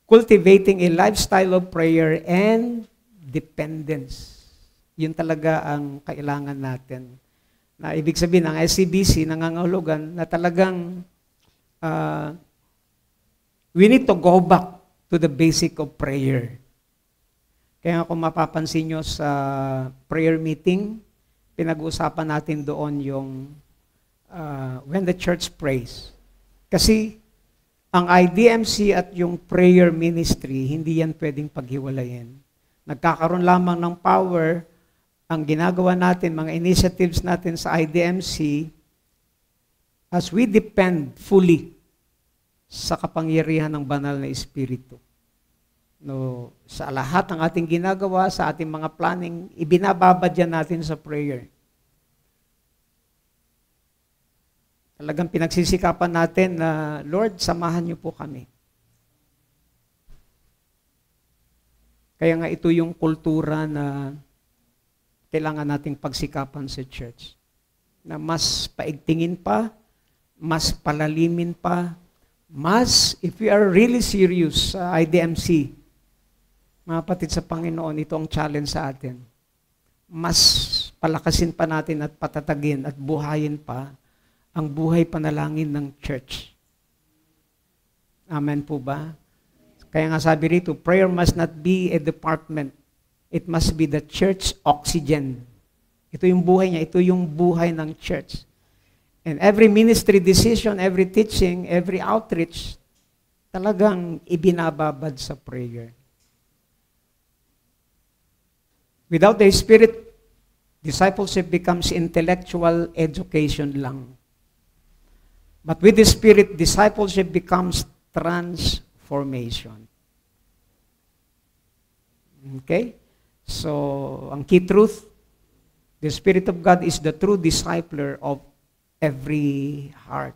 cultivating a lifestyle of prayer and dependence. Yun talaga ang kailangan natin. Na ibig sabihin, ang SCBC nangangahulugan na talagang we need to go back to the basic of prayer. Kaya kung mapapansin nyo sa prayer meeting, pinag-uusapan natin doon yung when the church prays. Kasi ang IDMC at yung prayer ministry, hindi yan pwedeng paghiwalayin. Nagkakaroon lamang ng power ang ginagawa natin, mga initiatives natin sa IDMC, as we depend fully sa kapangyarihan ng banal na Espiritu. No, sa lahat ng ating ginagawa, sa ating mga planning, ibinababad yan natin sa prayer. Talagang pinagsisikapan natin na, Lord, samahan niyo po kami. Kaya nga ito yung kultura na kailangan nating pagsikapan sa church. Na mas paigtingin pa, mas palalimin pa, if we are really serious sa IDMC, mga kapatid sa Panginoon, ito ang challenge sa atin. Mas palakasin pa natin at patatagin at buhayin pa ang buhay panalangin ng church. Amen po ba? Kaya nga sabi rito, prayer must not be a department. It must be the church oxygen. Ito yung buhay niya. Ito yung buhay ng church. And every ministry decision, every teaching, every outreach, talagang ibinababad sa prayer. Without the Spirit, discipleship becomes intellectual education lang. But with the Spirit, discipleship becomes transformation. Okay? So, ang key truth, the Spirit of God is the true discipler of every heart.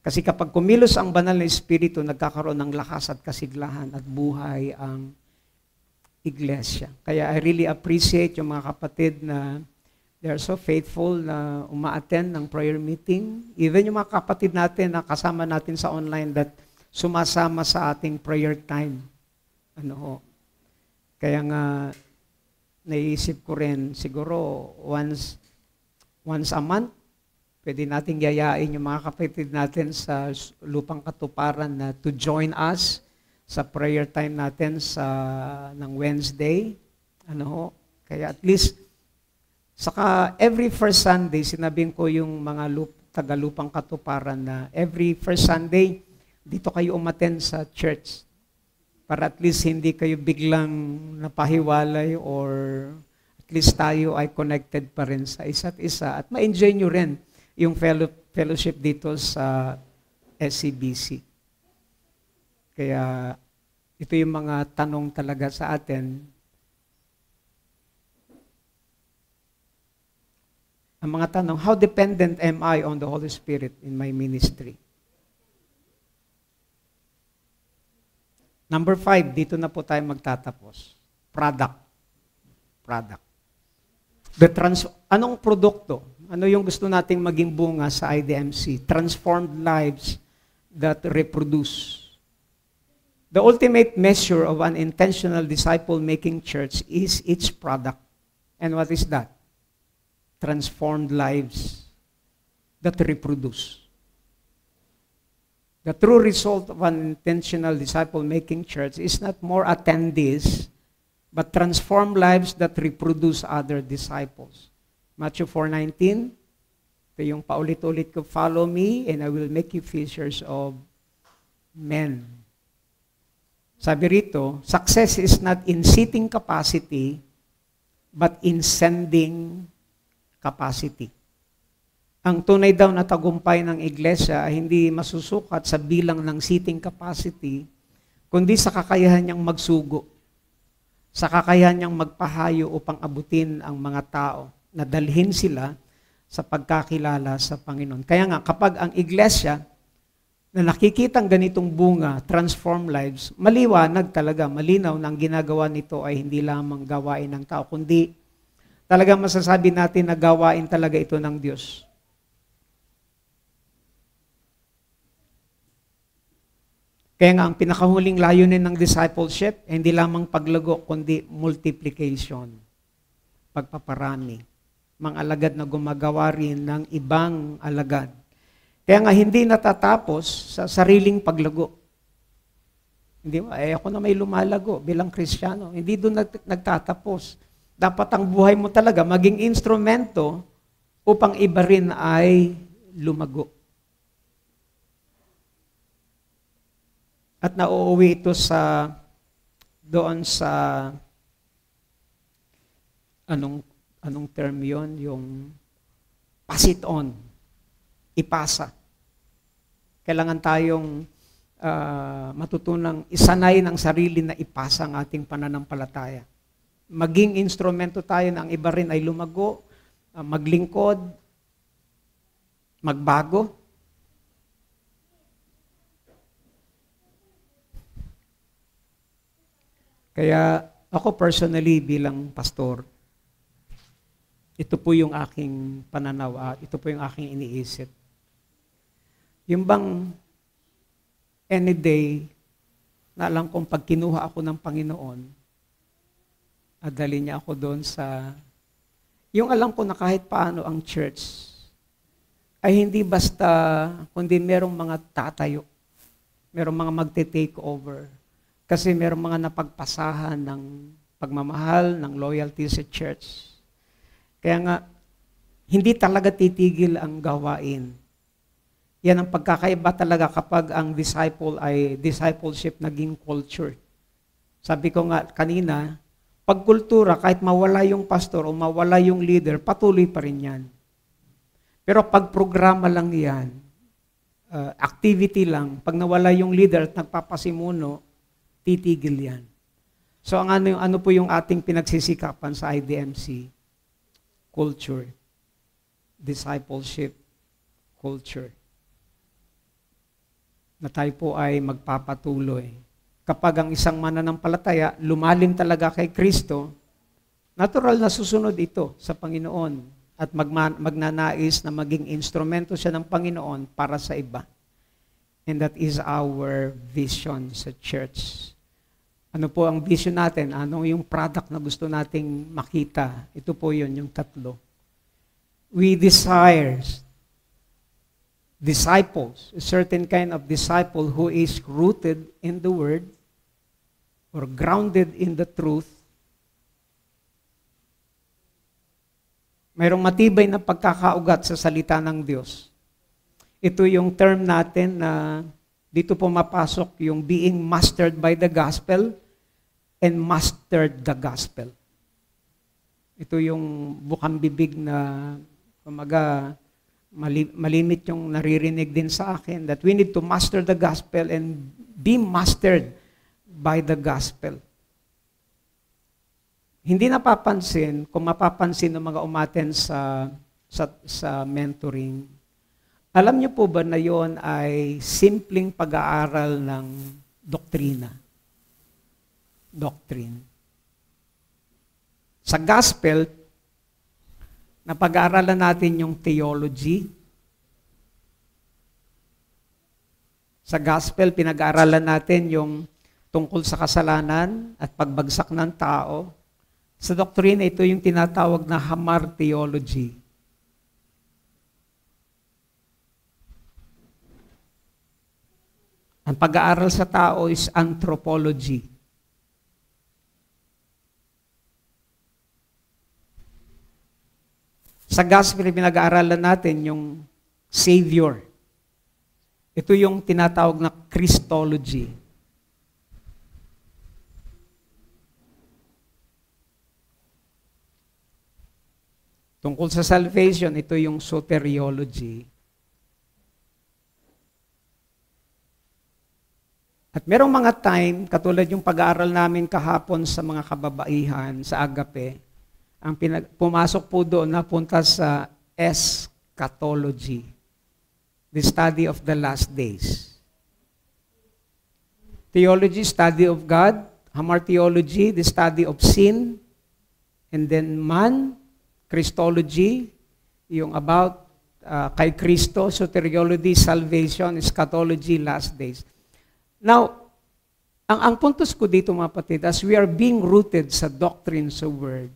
Kasi kapag kumilos ang banal na Espiritu, nagkakaroon ng lakas at kasiglahan at buhay ang iglesia. Kaya I really appreciate yung mga kapatid na they are so faithful na uma-attend ng prayer meeting. Even yung mga kapatid natin na kasama natin sa online that sumasama sa ating prayer time. Kaya nga, naisip ko rin, siguro once a month, pwede nating yayain yung mga kapatid natin sa lupang katuparan na to join us sa prayer time natin ng Wednesday. Kaya at least, saka every first Sunday, sinabihin ko yung mga tagalupang katuparan na every first Sunday, dito kayo umattend sa church. Para at least hindi kayo biglang napahiwalay or At least tayo ay connected pa rin sa isa't isa at ma-enjoy nyo rin yung fellowship dito sa SCBC. Kaya ito yung mga tanong talaga sa atin. Ang mga tanong, how dependent am I on the Holy Spirit in my ministry? Number 5, dito na po tayo magtatapos. Product. Anong produkto? Ano yung gusto nating maging bunga sa IDMC? Transformed lives that reproduce. The ultimate measure of an intentional disciple-making church is its product. And what is that? Transformed lives that reproduce. The true result of an intentional disciple-making church is not more attendees, but transformed lives that reproduce other disciples. Matthew 4:19, ito yung paulit-ulit ko, follow me and I will make you fishers of men. Sabi rito, success is not in seating capacity, but in sending capacity. Ang tunay daw na tagumpay ng iglesia ay hindi masusukat sa bilang ng seating capacity, kundi sa kakayahan niyang magsugo, sa kakayahan niyang magpahayo upang abutin ang mga tao, na dalhin sila sa pagkakilala sa Panginoon. Kaya nga, kapag ang iglesia na nakikitang ganitong bunga, transform lives, maliwanag talaga, malinaw na ang ginagawa nito ay hindi lamang gawain ng tao, kundi talaga masasabi natin na gawain talaga ito ng Diyos. Kaya nga, ang pinakahuling layunin ng discipleship, hindi lamang paglago, kundi multiplication, pagpaparami. Mga alagad na gumagawa rin ng ibang alagad. Kaya nga, hindi natatapos sa sariling paglago. Hindi ba? Ako na may lumalago bilang Kristiyano. Hindi doon nagtatapos. Dapat ang buhay mo talaga maging instrumento upang iba rin ay lumago. At nauuwi ito doon sa anong term yon, yung pass it on, ipasa. Kailangan tayong matutunang isanay ng sarili na ipasa ang ating pananampalataya. Maging instrumento tayo na ang iba rin ay lumago, maglingkod, magbago. Kaya ako personally bilang pastor, ito po yung aking pananaw, ito po yung aking iniisip. Yung bang any day na alam kong pag kinuha ako ng Panginoon, adali niya ako doon sa, yung alam ko na kahit paano ang church, ay hindi basta, kundi merong mga tatayo, merong mga magte-take over. Kasi merong mga napagpasahan ng pagmamahal, ng loyalty sa church. Kaya nga, hindi talaga titigil ang gawain. Yan ang pagkakaiba talaga kapag ang discipleship naging culture. Sabi ko nga kanina, pag kultura, kahit mawala yung pastor o mawala yung leader, patuloy pa rin yan. Pero pag programa lang yan, activity lang, pag nawala yung leader at nagpapasimuno, titigil yan. So ano po yung ating pinagsisikapan sa IDMC? Culture. Discipleship. Culture. Na tayo po ay magpapatuloy. Kapag ang isang mananampalataya lumalim talaga kay Kristo, natural na susunod ito sa Panginoon at magnanais na maging instrumento siya ng Panginoon para sa iba. And that is our vision sa church. Ano po ang vision natin? Ano yung product na gusto nating makita? Ito po yun, yung tatlo. We desire disciples, a certain kind of disciple who is rooted in the Word or grounded in the truth. Mayroong matibay na pagkakaugat sa salita ng Diyos. Ito yung term natin na dito po mapasok yung being mastered by the gospel and mastered the gospel. Ito yung bukang bibig na kumaga malimit yung naririnig din sa akin that we need to master the gospel and be mastered by the gospel. Hindi napapansin, kung mapapansin ng mga umaten sa mentoring, alam niyo po ba na yon ay simpleng pag-aaral ng doktrina? Doctrine. Sa gospel, napag-aaralan natin yung theology. Sa gospel, pinag-aaralan natin yung tungkol sa kasalanan at pagbagsak ng tao. Sa doktrina, ito yung tinatawag na hamar theology. Ang pag-aaral sa tao is anthropology. Sa gospel, pinag-aaralan natin yung Savior. Ito yung tinatawag na Christology. Tungkol sa salvation, ito yung soteriology. At merong mga time, katulad yung pag-aaral namin kahapon sa mga kababaihan, sa agape, ang pumasok po doon, napunta sa eschatology, the study of the last days. Theology, study of God. Hamar theology, the study of sin. And then man, Christology, yung about kay Kristo, soteriology, salvation, eschatology, last days. Now, ang puntos ko dito mga kapatid, as we are being rooted sa doctrine sa Word,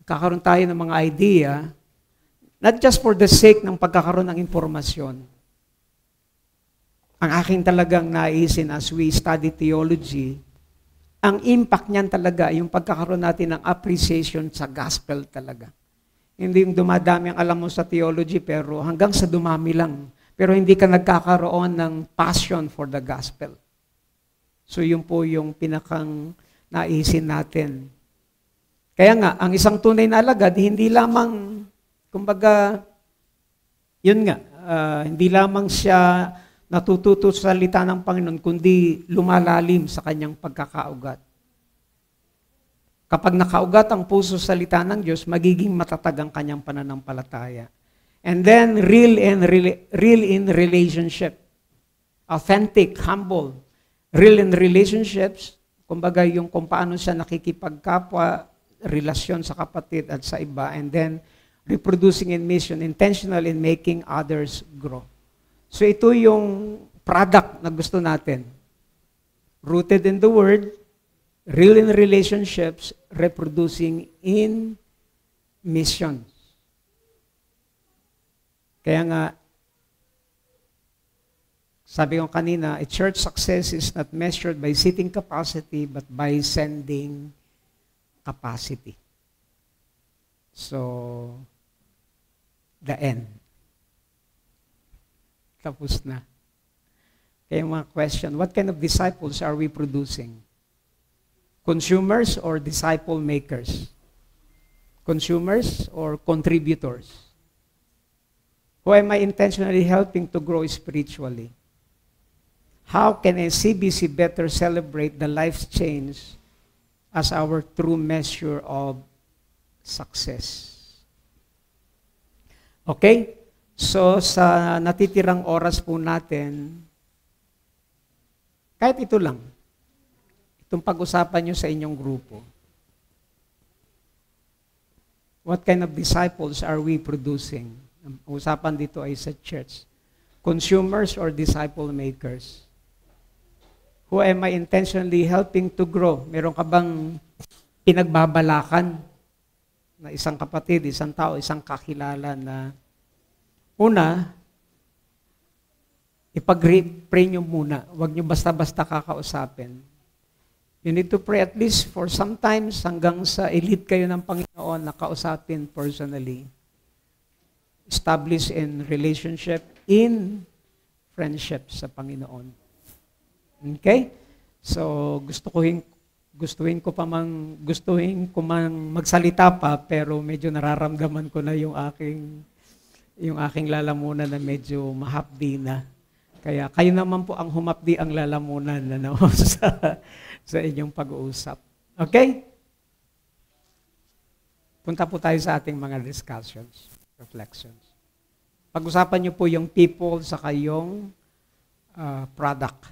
kakaroon tayo ng mga idea, not just for the sake ng pagkakaroon ng impormasyon. Ang aking talagang naisin as we study theology, ang impact niyan talaga, yung pagkakaroon natin ng appreciation sa gospel talaga. Hindi yung dumadami ang alam mo sa theology, pero hanggang sa dumami lang. Pero hindi ka nagkakaroon ng passion for the gospel. So yun po yung pinakang naisin natin. Kaya nga, ang isang tunay na alagad, hindi lamang, kumbaga, yun nga, hindi lamang siya natututo sa salita ng Panginoon, kundi lumalalim sa kanyang pagkakaugat. Kapag nakaugat ang puso sa salita ng Diyos, magiging matatag ang kanyang pananampalataya. And then, real in relationship. Authentic, humble. Real in relationships, kumbaga yung kung paano siya nakikipagkapwa, relasyon sa kapatid at sa iba, and then reproducing in mission, intentional in making others grow. So ito yung product na gusto natin. Rooted in the Word, real in relationships, reproducing in mission. Kaya nga, sabi ko kanina, a church success is not measured by seating capacity, but by sending capacity. So, the end. Tapos na. Kaya mga question, what kind of disciples are we producing? Consumers or disciple makers? Consumers or contributors? Who am I intentionally helping to grow spiritually? How can a CBC better celebrate the life's change as our true measure of success? Okay? So, sa natitirang oras po natin, kahit ito lang, itong pag-usapan nyo sa inyong grupo. What kind of disciples are we producing? Ang usapan dito ay sa church. Consumers or disciple makers? Who am I intentionally helping to grow? Meron ka bang pinagbabalakan na isang kapatid, isang tao, isang kakilala na una, ipag-pray nyo muna. Huwag nyo basta-basta kakausapin. You need to pray at least for sometimes hanggang sa elite kayo ng Panginoon na kausapin personally. Establish in relationship, in friendship sa Panginoon. Okay? So, gusto ko gustuhin ko mang magsalita pa, pero medyo nararamdaman ko na yung aking lalamunan na medyo mahapdi na. Kaya kayo naman po ang humapdi ang lalamunan sa inyong pag-uusap. Okay? Punta po tayo sa ating mga discussions, reflections. Pag-usapan niyo po yung people sa kayong product.